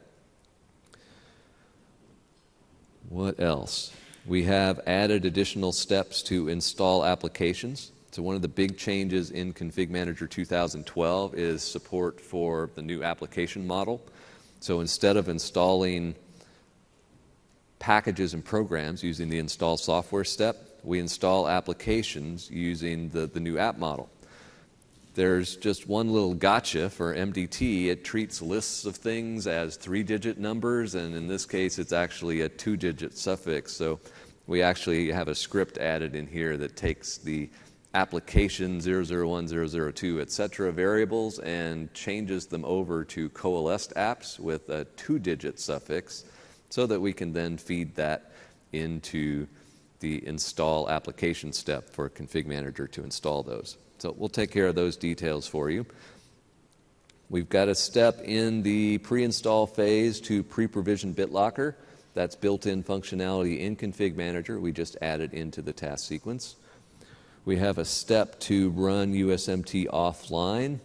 What else? We have added additional steps to install applications. So one of the big changes in Config Manager 2012 is support for the new application model. So instead of installing packages and programs using the install software step, we install applications using the new app model. There's just one little gotcha for MDT. It treats lists of things as 3-digit numbers, and in this case, it's actually a 2-digit suffix. So we actually have a script added in here that takes the application 001, 002, etc. variables and changes them over to coalesced apps with a 2-digit suffix so that we can then feed that into the install application step for Config Manager to install those. So we'll take care of those details for you. We've got a step in the pre-install phase to pre-provision BitLocker. That's built-in functionality in Config Manager. We just added into the task sequence. We have a step to run USMT offline.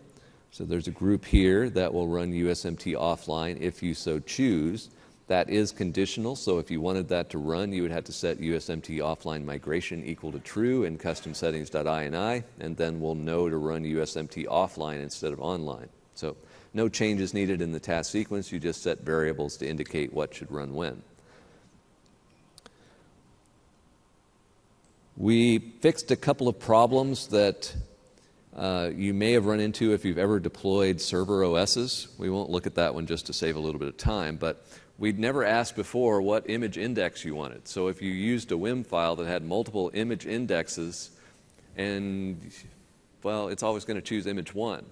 So there's a group here that will run USMT offline if you so choose. That is conditional, so if you wanted that to run, you would have to set USMT offline migration equal to true in custom settings.ini, and then we'll know to run USMT offline instead of online. So no changes needed in the task sequence. You just set variables to indicate what should run when. We fixed a couple of problems that you may have run into if you've ever deployed server OSs. We won't look at that one just to save a little bit of time, but we'd never asked before what image index you wanted. So if you used a WIM file that had multiple image indexes, and, well, it's always going to choose image 1.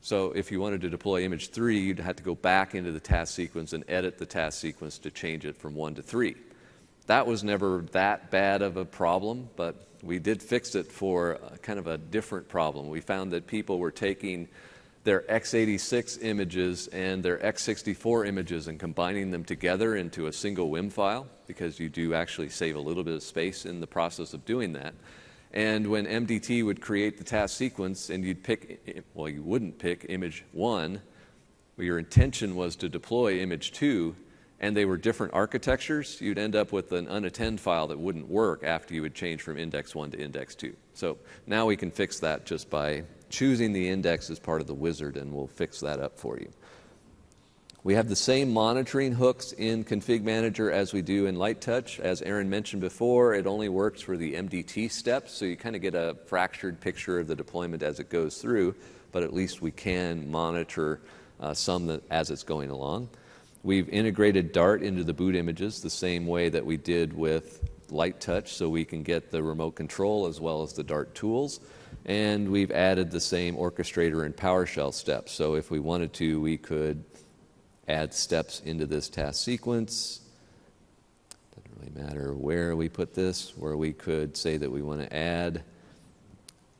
So if you wanted to deploy image 3, you'd have to go back into the task sequence and edit the task sequence to change it from 1 to 3. That was never that bad of a problem, but we did fix it for kind of a different problem. We found that people were taking their x86 images and their x64 images and combining them together into a single WIM file, because you do actually save a little bit of space in the process of doing that. And when MDT would create the task sequence and you'd pick, well, you wouldn't pick image 1, well, your intention was to deploy image 2, and they were different architectures, you'd end up with an unattend file that wouldn't work after you would change from index 1 to index 2. So now we can fix that just by choosing the index as part of the wizard, and we'll fix that up for you. We have the same monitoring hooks in Config Manager as we do in Light Touch. As Aaron mentioned before, it only works for the MDT steps, so you kind of get a fractured picture of the deployment as it goes through, but at least we can monitor some as it's going along. We've integrated Dart into the boot images the same way that we did with Light Touch, so we can get the remote control as well as the Dart tools. And we've added the same orchestrator and PowerShell steps. So if we wanted to, we could add steps into this task sequence. Doesn't really matter where we put this, where we could say that we want to add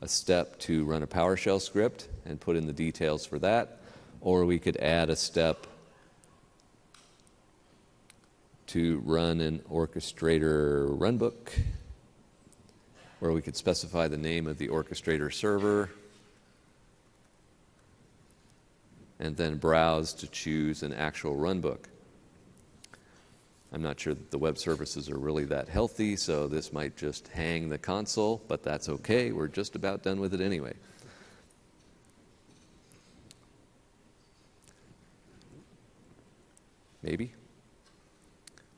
a step to run a PowerShell script and put in the details for that. Or we could add a step to run an orchestrator runbook, where we could specify the name of the orchestrator server and then browse to choose an actual runbook. I'm not sure that the web services are really that healthy, so this might just hang the console, but that's okay. We're just about done with it anyway. Maybe.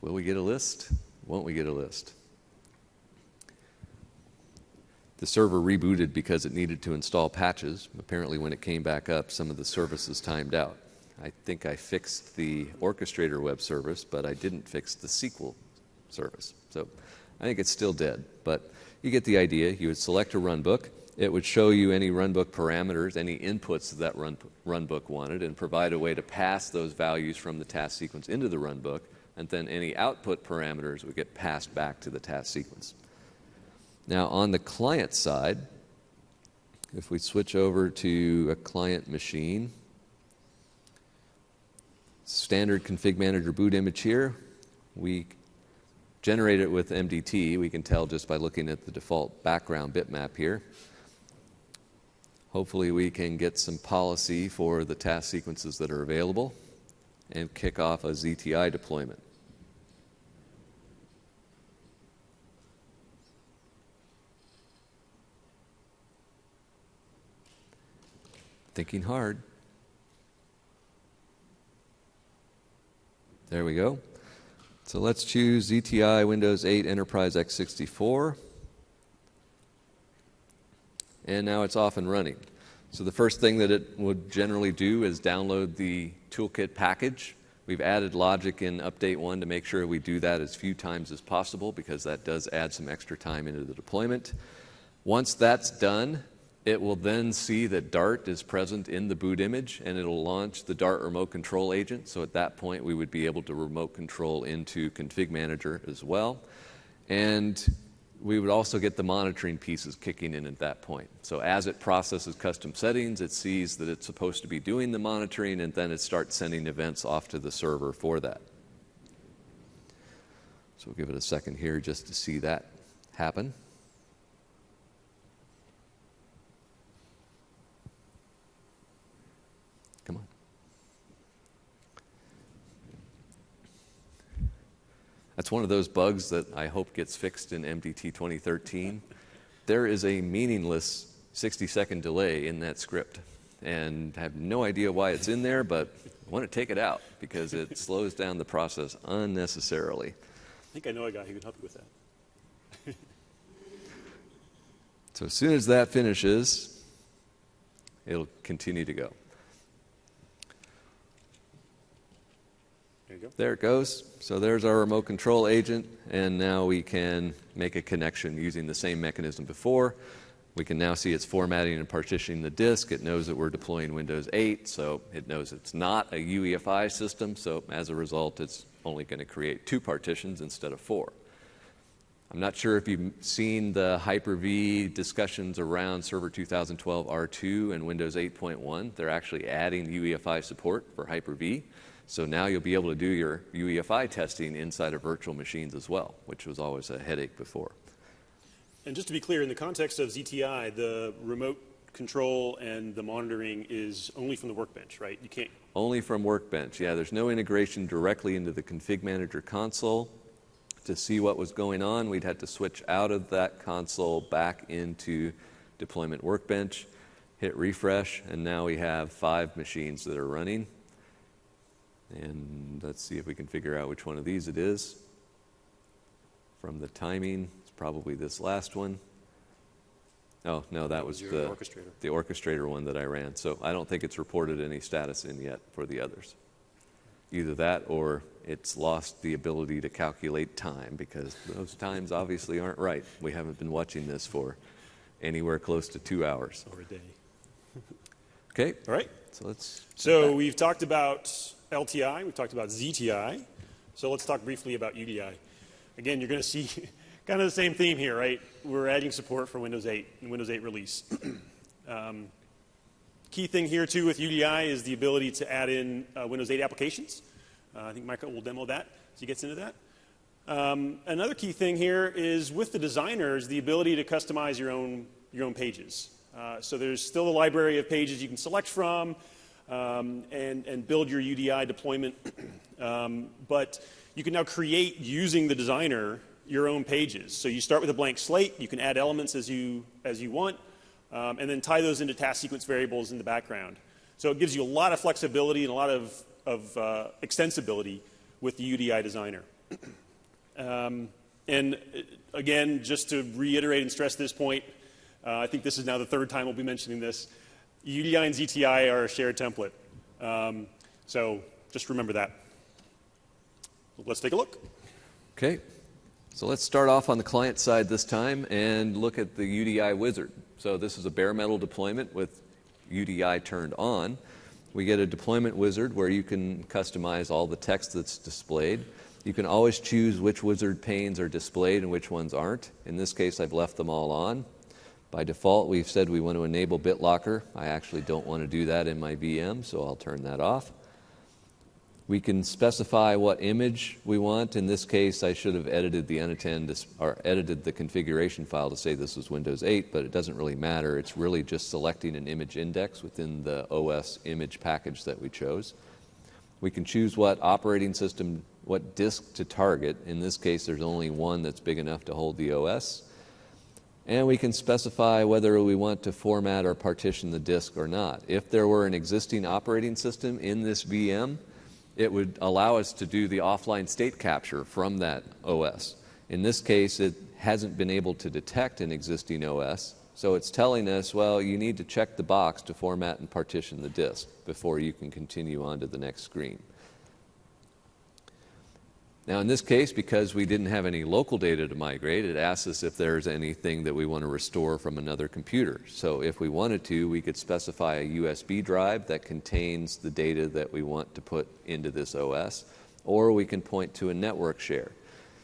Will we get a list? Won't we get a list? The server rebooted because it needed to install patches. Apparently when it came back up, some of the services timed out. I think I fixed the orchestrator web service, but I didn't fix the SQL service. So I think it's still dead, but you get the idea. You would select a runbook. It would show you any runbook parameters, any inputs that runbook wanted, and provide a way to pass those values from the task sequence into the runbook, and then any output parameters would get passed back to the task sequence. Now on the client side, if we switch over to a client machine, standard Config Manager boot image here, we generate it with MDT. We can tell just by looking at the default background bitmap here. Hopefully we can get some policy for the task sequences that are available and kick off a ZTI deployment. Thinking hard. There we go. So let's choose ZTI Windows 8 Enterprise x64. And now it's off and running. So the first thing that it would generally do is download the Toolkit package. We've added logic in Update 1 to make sure we do that as few times as possible, because that does add some extra time into the deployment. Once that's done, it will then see that Dart is present in the boot image, and it'll launch the Dart remote control agent. So at that point, we would be able to remote control into Config Manager as well. And we would also get the monitoring pieces kicking in at that point. So as it processes custom settings, it sees that it's supposed to be doing the monitoring, and then it starts sending events off to the server for that. So we'll give it a second here just to see that happen. Come on. That's one of those bugs that I hope gets fixed in MDT 2013. There is a meaningless 60-second delay in that script, and I have no idea why it's in there, but I want to take it out because it slows down the process unnecessarily. I think I know a guy who can help you with that. So as soon as that finishes, it'll continue to go. There you go. There it goes. So there's our remote control agent, and now we can make a connection using the same mechanism before. We can now see it's formatting and partitioning the disk. It knows that we're deploying Windows 8, so it knows it's not a UEFI system, so as a result, it's only going to create 2 partitions instead of 4. I'm not sure if you've seen the Hyper-V discussions around Server 2012 R2 and Windows 8.1. They're actually adding UEFI support for Hyper-V. So now you'll be able to do your UEFI testing inside of virtual machines as well, which was always a headache before. And just to be clear, in the context of ZTI, the remote control and the monitoring is only from the workbench, right? You can't... Only from Workbench, yeah. There's no integration directly into the Config Manager console. To see what was going on, we'd have to switch out of that console back into Deployment Workbench, hit refresh, and now we have 5 machines that are running. And let's see if we can figure out which one of these it is. From the timing, it's probably this last one. Oh, no, that was the orchestrator one that I ran. So I don't think it's reported any status in yet for the others. Either that or it's lost the ability to calculate time, because those times obviously aren't right. We haven't been watching this for anywhere close to 2 hours. Or a day. Okay. All right. So we've talked about LTI, we've talked about ZTI. So let's talk briefly about UDI. Again, you're going to see kind of the same theme here, right? We're adding support for Windows 8 and Windows 8 release. Key thing here, too, with UDI is the ability to add in Windows 8 applications. I think Michael will demo that as he gets into that. Another key thing here is with the designers, the ability to customize your own pages. So there's still a library of pages you can select from and build your UDI deployment. But you can now create, using the designer, your own pages. So you start with a blank slate. You can add elements as you want, and then tie those into task sequence variables in the background. So it gives you a lot of flexibility and a lot of extensibility with the UDI designer. And again, just to reiterate and stress this point, I think this is now the 3rd time we'll be mentioning this. UDI and ZTI are a shared template. So just remember that. Let's take a look. Okay. So let's start off on the client side this time and look at the UDI wizard. So this is a bare metal deployment with UDI turned on. We get a deployment wizard where you can customize all the text that's displayed. You can always choose which wizard panes are displayed and which ones aren't. In this case, I've left them all on. By default, we've said we want to enable BitLocker. I actually don't want to do that in my VM, so I'll turn that off. We can specify what image we want. In this case, I should have edited the unattended or edited the configuration file to say this was Windows 8, but it doesn't really matter. It's really just selecting an image index within the OS image package that we chose. We can choose what operating system, what disk to target. In this case, there's only one that's big enough to hold the OS. And we can specify whether we want to format or partition the disk or not. If there were an existing operating system in this VM, it would allow us to do the offline state capture from that OS. In this case, it hasn't been able to detect an existing OS, so it's telling us, well, you need to check the box to format and partition the disk before you can continue on to the next screen. Now, in this case, because we didn't have any local data to migrate, it asks us if there's anything that we want to restore from another computer. So if we wanted to, we could specify a USB drive that contains the data that we want to put into this OS, or we can point to a network share.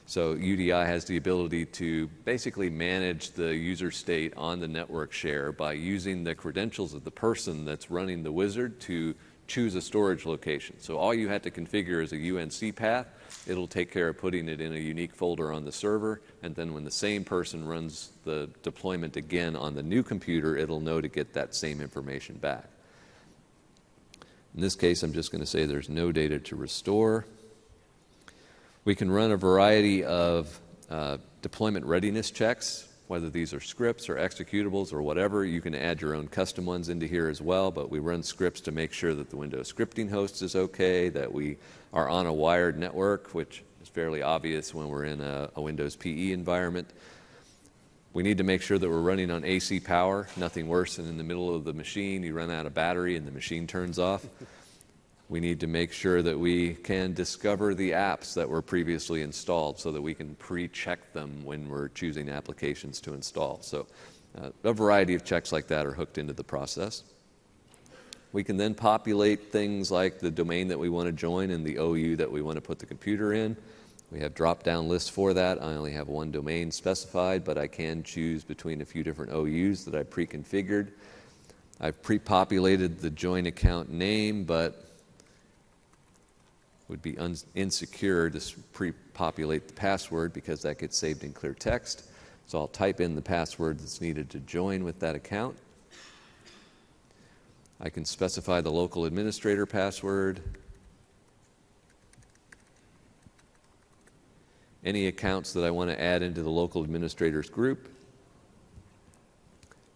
So UDI has the ability to basically manage the user state on the network share by using the credentials of the person that's running the wizard to choose a storage location. So all you have to configure is a UNC path. It'll take care of putting it in a unique folder on the server, and then when the same person runs the deployment again on the new computer, it'll know to get that same information back. In this case, I'm just going to say there's no data to restore. We can run a variety of deployment readiness checks, whether these are scripts or executables or whatever. You can add your own custom ones into here as well, but we run scripts to make sure that the Windows scripting host is okay, that we are on a wired network, which is fairly obvious when we're in a Windows PE environment. We need to make sure that we're running on AC power. Nothing worse than in the middle of the machine, you run out of battery and the machine turns off. We need to make sure that we can discover the apps that were previously installed so that we can pre-check them when we're choosing applications to install. So a variety of checks like that are hooked into the process. We can then populate things like the domain that we want to join and the OU that we want to put the computer in, We have drop-down lists for that. I only have one domain specified, but I can choose between a few different OUs that I pre-configured. I've pre-populated the join account name, but would be insecure to pre-populate the password because that gets saved in clear text. So I'll type in the password that's needed to join with that account. I can specify the local administrator password. Any accounts that I want to add into the local administrators group.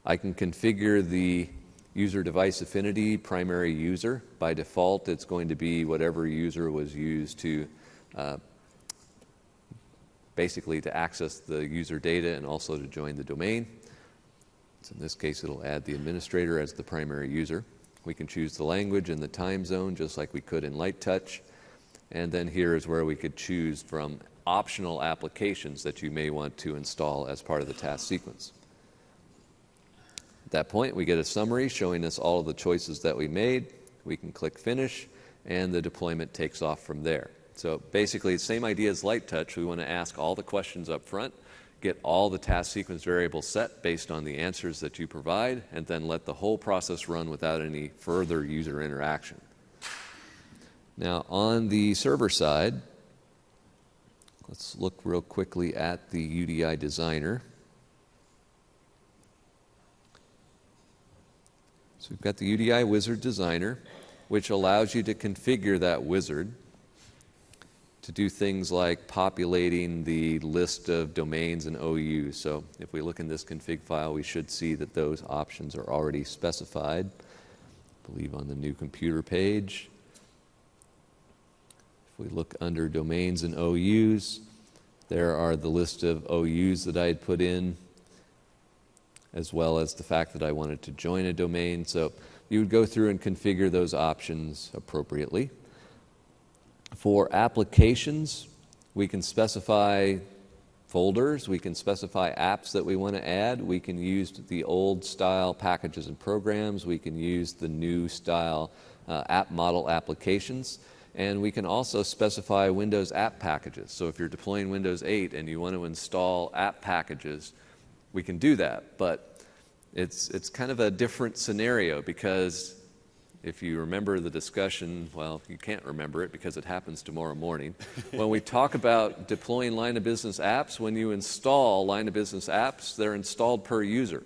I can configure the user device affinity primary user. By default, it's going to be whatever user was used to basically to access the user data and also to join the domain. So in this case, it'll add the administrator as the primary user. We can choose the language and the time zone just like we could in Light Touch. And then here is where we could choose from optional applications that you may want to install as part of the task sequence. At that point, we get a summary showing us all of the choices that we made. We can click Finish, and the deployment takes off from there. So basically, the same idea as Light Touch. We want to ask all the questions up front, get all the task sequence variables set based on the answers that you provide, and then let the whole process run without any further user interaction. Now, on the server side, let's look real quickly at the UDI designer. So we've got the UDI wizard designer, which allows you to configure that wizard to do things like populating the list of domains and OUs. So if we look in this config file, we should see that those options are already specified, I believe on the new computer page. If we look under domains and OUs, there are the list of OUs that I had put in, as well as the fact that I wanted to join a domain. So you would go through and configure those options appropriately. For applications, we can specify folders, we can specify apps that we want to add, we can use the old style packages and programs, we can use the new style app model applications, and we can also specify Windows app packages. So if you're deploying Windows 8 and you want to install app packages, we can do that, but it's kind of a different scenario because if you remember the discussion, well, you can't remember it because it happens tomorrow morning. When we talk about deploying line of business apps, when you install line of business apps, they're installed per user.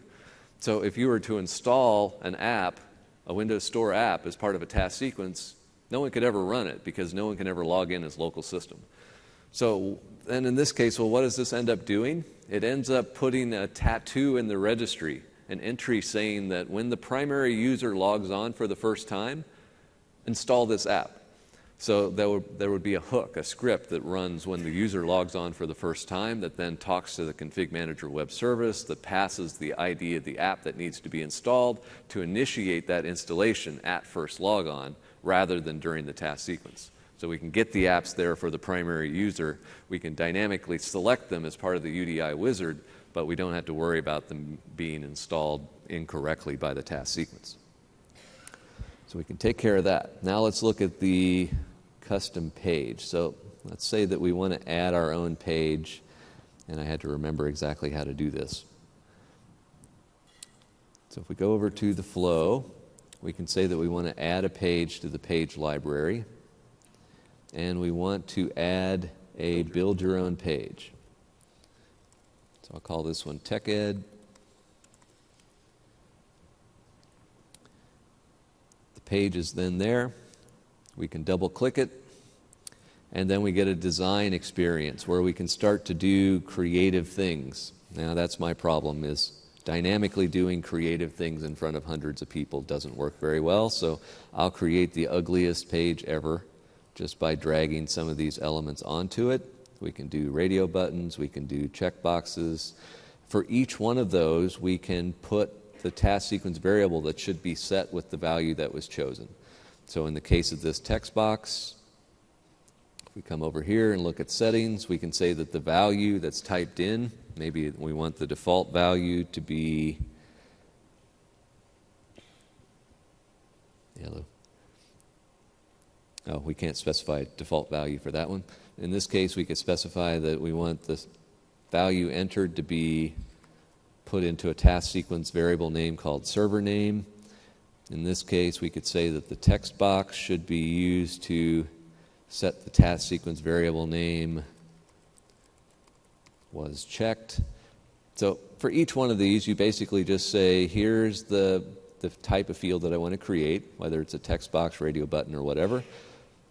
So if you were to install an app, a Windows Store app, as part of a task sequence, no one could ever run it because no one can ever log in as local system. So, and in this case, well, what does this end up doing? It ends up putting a tattoo in the registry, an entry saying that when the primary user logs on for the first time, install this app. So there would be a hook, a script that runs when the user logs on for the first time that then talks to the config manager web service that passes the ID of the app that needs to be installed to initiate that installation at first logon rather than during the task sequence. So we can get the apps there for the primary user. We can dynamically select them as part of the UDI wizard, but we don't have to worry about them being installed incorrectly by the task sequence. So we can take care of that. Now let's look at the custom page. So let's say that we want to add our own page, and I had to remember exactly how to do this. So if we go over to the flow, we can say that we want to add a page to the page library, and we want to add a build your own page. So I'll call this one TechEd. The page is then there. We can double click it, and then we get a design experience where we can start to do creative things. Now that's my problem, is dynamically doing creative things in front of hundreds of people doesn't work very well, so I'll create the ugliest page ever just by dragging some of these elements onto it. We can do radio buttons, we can do checkboxes. For each one of those, we can put the task sequence variable that should be set with the value that was chosen. So in the case of this text box, if we come over here and look at settings, we can say that the value that's typed in, maybe we want the default value to be yellow. Oh, we can't specify a default value for that one. In this case, we could specify that we want the value entered to be put into a task sequence variable name called server name. In this case, we could say that the text box should be used to set the task sequence variable name was checked. So for each one of these, you basically just say, here's the type of field that I want to create, whether it's a text box, radio button, or whatever.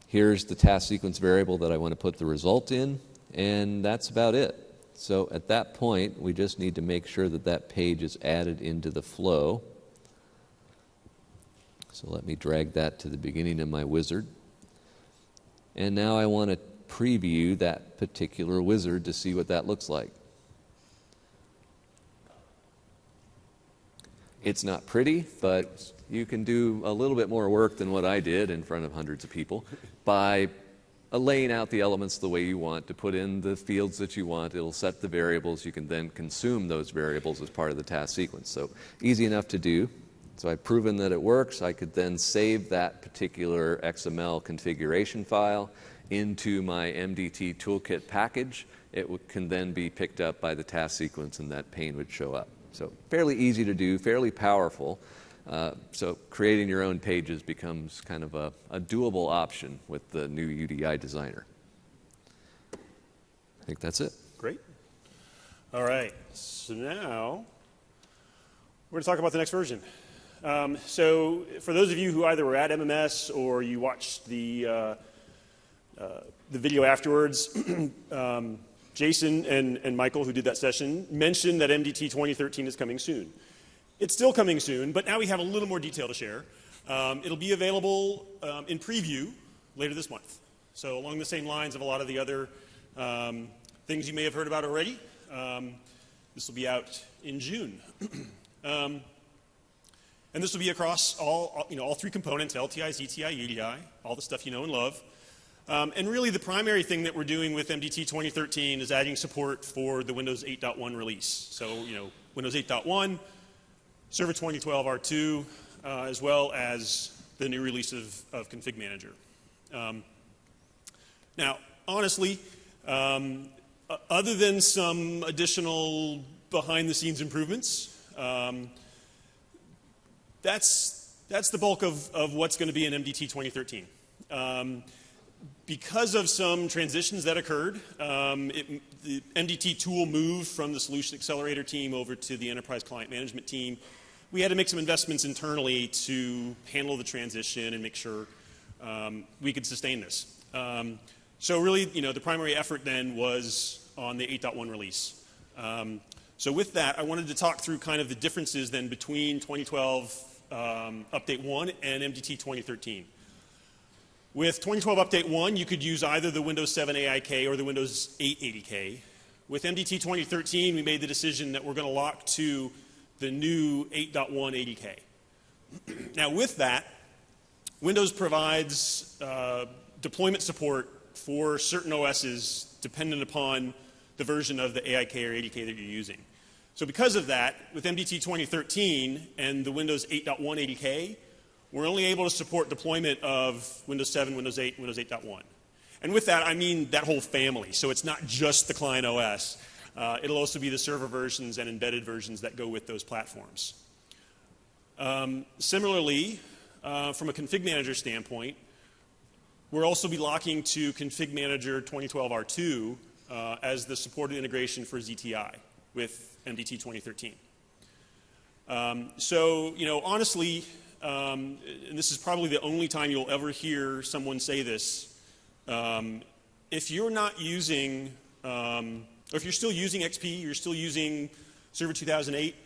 Here's the task sequence variable that I want to put the result in, and that's about it. So at that point, we just need to make sure that that page is added into the flow. So let me drag that to the beginning of my wizard. And now I want to preview that particular wizard to see what that looks like. It's not pretty, but you can do a little bit more work than what I did in front of hundreds of people by laying out the elements the way you want, to put in the fields that you want. It'll set the variables. You can then consume those variables as part of the task sequence. So easy enough to do. So I've proven that it works. I could then save that particular XML configuration file into my MDT Toolkit package. It can then be picked up by the task sequence, and that pane would show up. So fairly easy to do, fairly powerful. So creating your own pages becomes kind of a doable option with the new UDI designer. I think that's it. Great. All right. So now we're going to talk about the next version. So for those of you who either were at MMS or you watched the video afterwards, Jason and Michael, who did that session, mentioned that MDT 2013 is coming soon. It's still coming soon, but now we have a little more detail to share. It'll be available in preview later this month. So along the same lines of a lot of the other things you may have heard about already, this will be out in June. And this will be across all three components: LTI, ZTI, UDI, all the stuff you know and love. And really the primary thing that we're doing with MDT 2013 is adding support for the Windows 8.1 release. So, Windows 8.1, Server 2012 R2, as well as the new release of Config Manager. Now, honestly, other than some additional behind-the-scenes improvements, that's the bulk of what's going to be in MDT 2013. Because of some transitions that occurred, the MDT tool moved from the Solution Accelerator team over to the Enterprise Client Management team. We had to make some investments internally to handle the transition and make sure we could sustain this. So really, the primary effort then was on the 8.1 release. So with that, I wanted to talk through kind of the differences then between 2012 Update 1 and MDT 2013. With 2012 Update 1, you could use either the Windows 7 AIK or the Windows 8 ADK. With MDT 2013, we made the decision that we're going to lock to the new 8.1 ADK. Now with that, Windows provides deployment support for certain OSs dependent upon the version of the AIK or ADK that you're using. So because of that, with MDT 2013 and the Windows 8.1 ADK, we're only able to support deployment of Windows 7, Windows 8, Windows 8.1. And with that, I mean that whole family. So it's not just the client OS. It'll also be the server versions and embedded versions that go with those platforms. Similarly, from a Config Manager standpoint, we'll also be locking to Config Manager 2012 R2 as the supported integration for ZTI with MDT 2013. So, honestly, and this is probably the only time you'll ever hear someone say this, if you're not using, or if you're still using XP, you're still using Server 2008,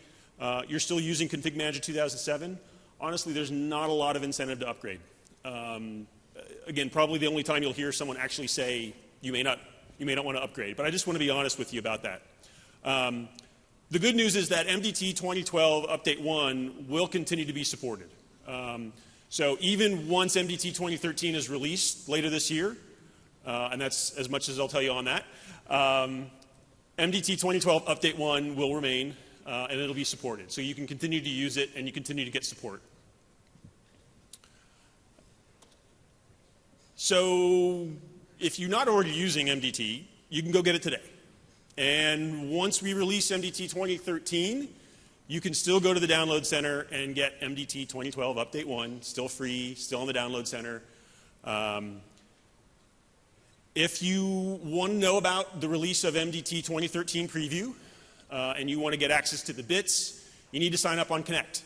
you're still using Config Manager 2007, honestly, there's not a lot of incentive to upgrade. Again, probably the only time you'll hear someone actually say you may not want to upgrade, but I just want to be honest with you about that. The good news is that MDT 2012 Update 1 will continue to be supported. So even once MDT 2013 is released later this year, and that's as much as I'll tell you on that, MDT 2012 Update 1 will remain, and it'll be supported. So you can continue to use it, and you continue to get support. So if you're not already using MDT, you can go get it today. And once we release MDT 2013, you can still go to the Download Center and get MDT 2012 Update 1, still free, still in the Download Center. If you want to know about the release of MDT 2013 Preview, and you want to get access to the bits, you need to sign up on Connect.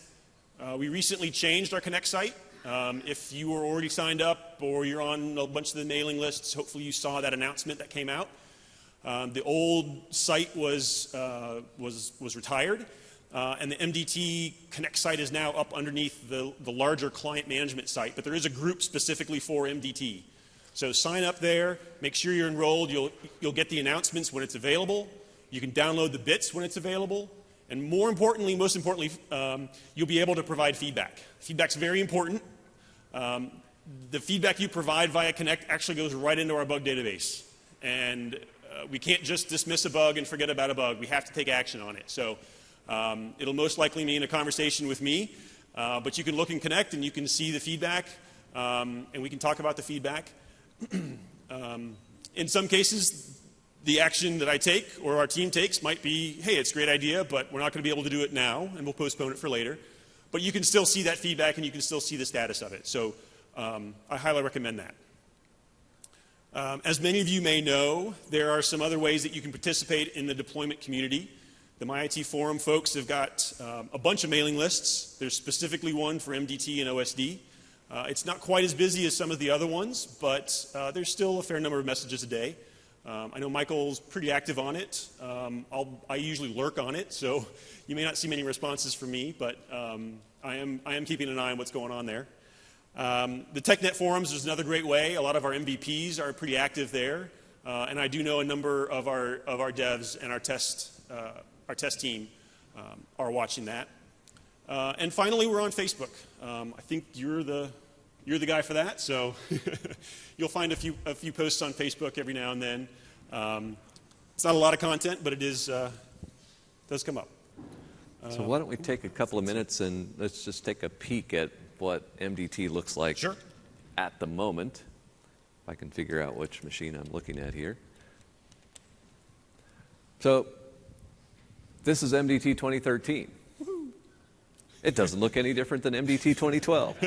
We recently changed our Connect site. If you were already signed up or you're on a bunch of the mailing lists, hopefully you saw that announcement that came out. The old site was retired, and the MDT Connect site is now up underneath the larger client management site, but there is a group specifically for MDT. So sign up there, make sure you're enrolled, you'll get the announcements when it's available, you can download the bits when it's available, and most importantly, you'll be able to provide feedback. Feedback's very important. The feedback you provide via Connect actually goes right into our bug database. And we can't just dismiss a bug and forget about a bug. We have to take action on it. So it'll most likely mean a conversation with me, but you can look in Connect and you can see the feedback, and we can talk about the feedback. In some cases, the action that I take or our team takes might be, hey, it's a great idea, but we're not going to be able to do it now, and we'll postpone it for later. But you can still see that feedback, and you can still see the status of it. So I highly recommend that. As many of you may know, there are some other ways that you can participate in the deployment community. The MyIT Forum folks have got a bunch of mailing lists. There's specifically one for MDT and OSD. It's not quite as busy as some of the other ones, but there's still a fair number of messages a day. I know Michael's pretty active on it. I usually lurk on it, so you may not see many responses from me, but I am keeping an eye on what's going on there. The TechNet forums is another great way. A lot of our MVPs are pretty active there, and I do know a number of our devs and our test team are watching that. And finally, we're on Facebook. I think you're the guy for that, so you'll find a few posts on Facebook every now and then. It's not a lot of content, but it does come up. So why don't we take a couple of minutes and let's just take a peek at what MDT looks like at the moment. If I can figure out which machine I'm looking at here. So this is MDT 2013. It doesn't look any different than MDT 2012,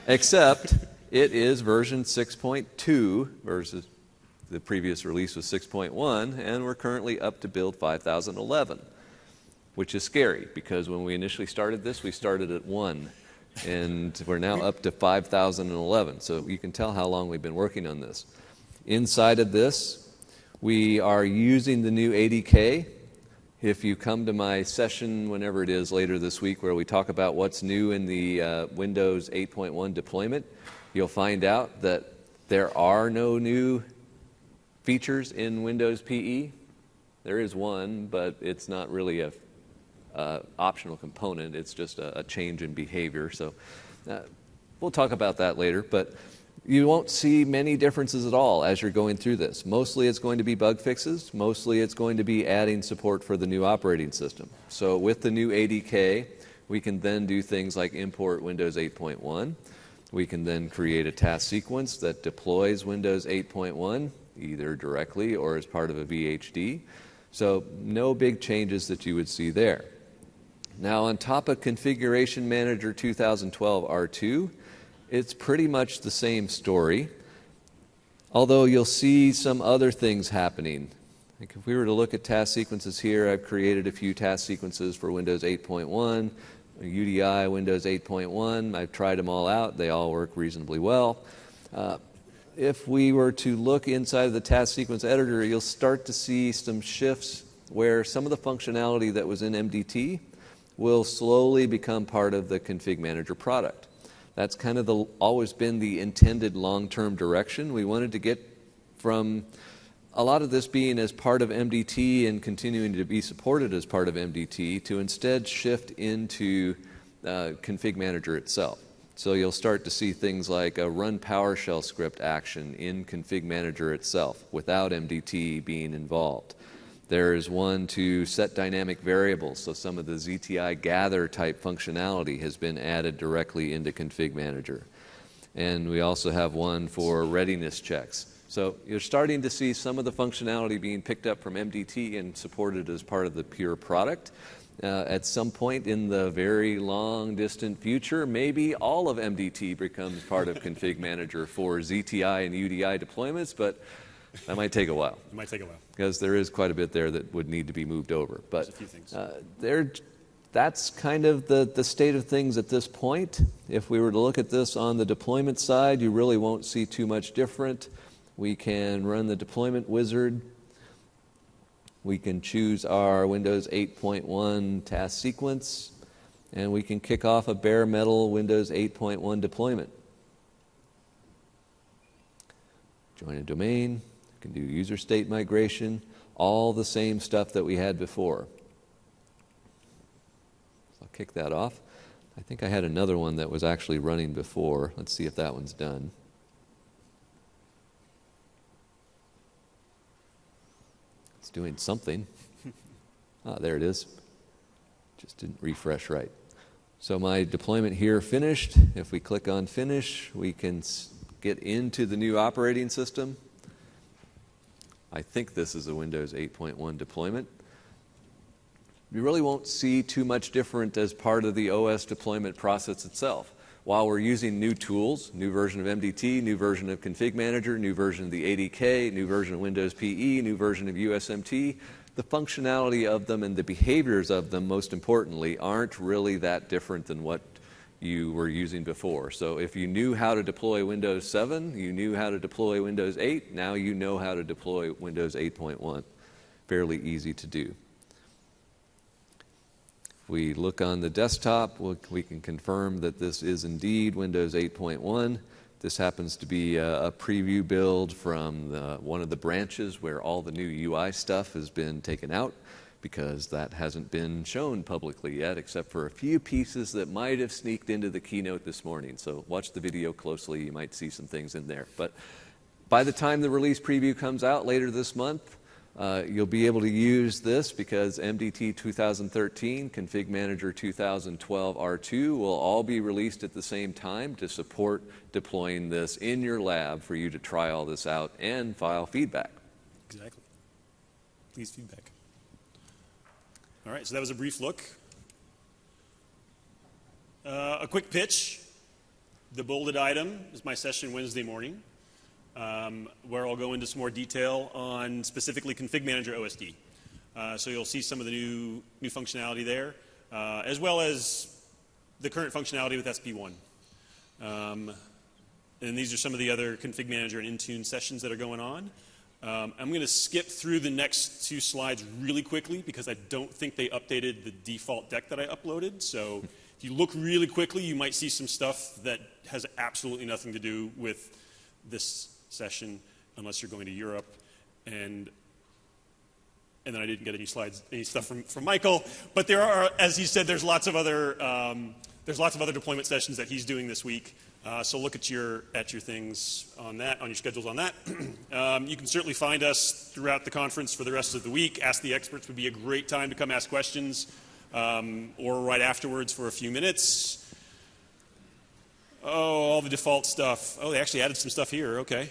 except it is version 6.2 versus the previous release was 6.1, and we're currently up to build 5011, which is scary because when we initially started this, we started at 1, and we're now up to 5011. So you can tell how long we've been working on this. Inside of this, we are using the new ADK. If you come to my session, whenever it is later this week, where we talk about what's new in the Windows 8.1 deployment, you'll find out that there are no new features in Windows PE. There is one, but it's not really a optional component. It's just a change in behavior. So we'll talk about that later. But you won't see many differences at all as you're going through this. Mostly it's going to be bug fixes. Mostly it's going to be adding support for the new operating system. So with the new ADK, we can then do things like import Windows 8.1. We can then create a task sequence that deploys Windows 8.1 either directly or as part of a VHD. So no big changes that you would see there. Now on top of Configuration Manager 2012 R2, it's pretty much the same story, although you'll see some other things happening. Like if we were to look at task sequences here, I've created a few task sequences for Windows 8.1, UDI, Windows 8.1. I've tried them all out. They all work reasonably well. If we were to look inside of the task sequence editor, you'll start to see some shifts where some of the functionality that was in MDT will slowly become part of the Config Manager product. That's kind of always been the intended long-term direction. We wanted to get from a lot of this being as part of MDT and continuing to be supported as part of MDT to instead shift into Config Manager itself. So you'll start to see things like a run PowerShell script action in Config Manager itself without MDT being involved. There is one to set dynamic variables, so some of the ZTI gather type functionality has been added directly into Config Manager. And we also have one for readiness checks. So you're starting to see some of the functionality being picked up from MDT and supported as part of the Pure product. At some point in the very long distant future, maybe all of MDT becomes part of Config Manager for ZTI and UDI deployments, but that might take a while. It might take a while. Because there is quite a bit there that would need to be moved over. But There's a few things. That's kind of the state of things at this point. If we were to look at this on the deployment side, you really won't see too much different. We can run the deployment wizard. We can choose our Windows 8.1 task sequence, and we can kick off a bare metal Windows 8.1 deployment. Join a domain, can do user state migration, all the same stuff that we had before. So I'll kick that off. I think I had another one that was actually running before. Let's see if that one's done. It's doing something. There it is. Just didn't refresh right. So my deployment here finished. If we click on finish, we can get into the new operating system. I think this is a Windows 8.1 deployment. You really won't see too much different as part of the OS deployment process itself. While we're using new tools, new version of MDT, new version of Config Manager, new version of the ADK, new version of Windows PE, new version of USMT, the functionality of them and the behaviors of them, most importantly, aren't really that different than what you were using before. So if you knew how to deploy Windows 7, you knew how to deploy Windows 8, now you know how to deploy Windows 8.1. Fairly easy to do. If we look on the desktop, we can confirm that this is indeed Windows 8.1. This happens to be a preview build from one of the branches where all the new UI stuff has been taken out, because that hasn't been shown publicly yet, except for a few pieces that might have sneaked into the keynote this morning. So watch the video closely. You might see some things in there. But by the time the release preview comes out later this month, you'll be able to use this, because MDT 2013, Config Manager 2012 R2 will all be released at the same time to support deploying this in your lab for you to try all this out and file feedback. Exactly. Please feedback. All right, so that was a brief look. A quick pitch. The bolded item is my session Wednesday morning, where I'll go into some more detail on specifically Config Manager OSD. So you'll see some of the new functionality there, as well as the current functionality with SP1. And these are some of the other Config Manager and Intune sessions that are going on. I'm going to skip through the next two slides really quickly, because I don't think they updated the default deck that I uploaded. So if you look really quickly, you might see some stuff that has absolutely nothing to do with this session, unless you're going to Europe. And then I didn't get any stuff from Michael. But there are, as he said, there's lots of other deployment sessions that he's doing this week. So look at your things on that, on your schedules on that. You can certainly find us throughout the conference for the rest of the week. Ask the Experts would be a great time to come ask questions, or right afterwards for a few minutes. Oh, all the default stuff. Oh, they actually added some stuff here. Okay.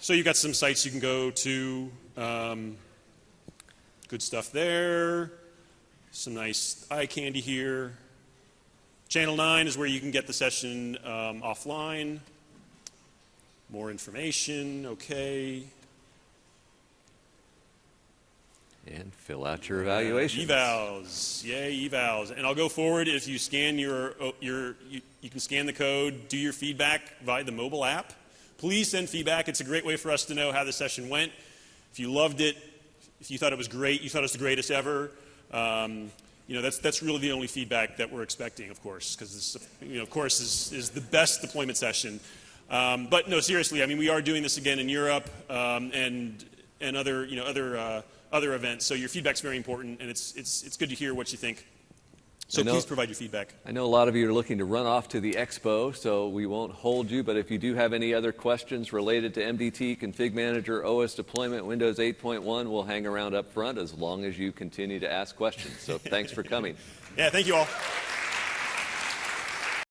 So you've got some sites you can go to. Good stuff there. Some nice eye candy here. Channel 9 is where you can get the session offline. More information, okay. And fill out your evaluations. Evals, yay, evals. And I'll go forward. If you scan you can scan the code, do your feedback via the mobile app. Please send feedback. It's a great way for us to know how the session went. If you loved it, if you thought it was great, you thought it was the greatest ever. That's really the only feedback that we're expecting, of course, because this, of course, is the best deployment session. But no, seriously, I mean, we are doing this again in Europe and other events. So your feedback's very important, and it's good to hear what you think. So please provide your feedback. I know a lot of you are looking to run off to the expo, so we won't hold you. But if you do have any other questions related to MDT, Config Manager, OS deployment, Windows 8.1, we'll hang around up front as long as you continue to ask questions. So thanks for coming. Yeah, thank you all.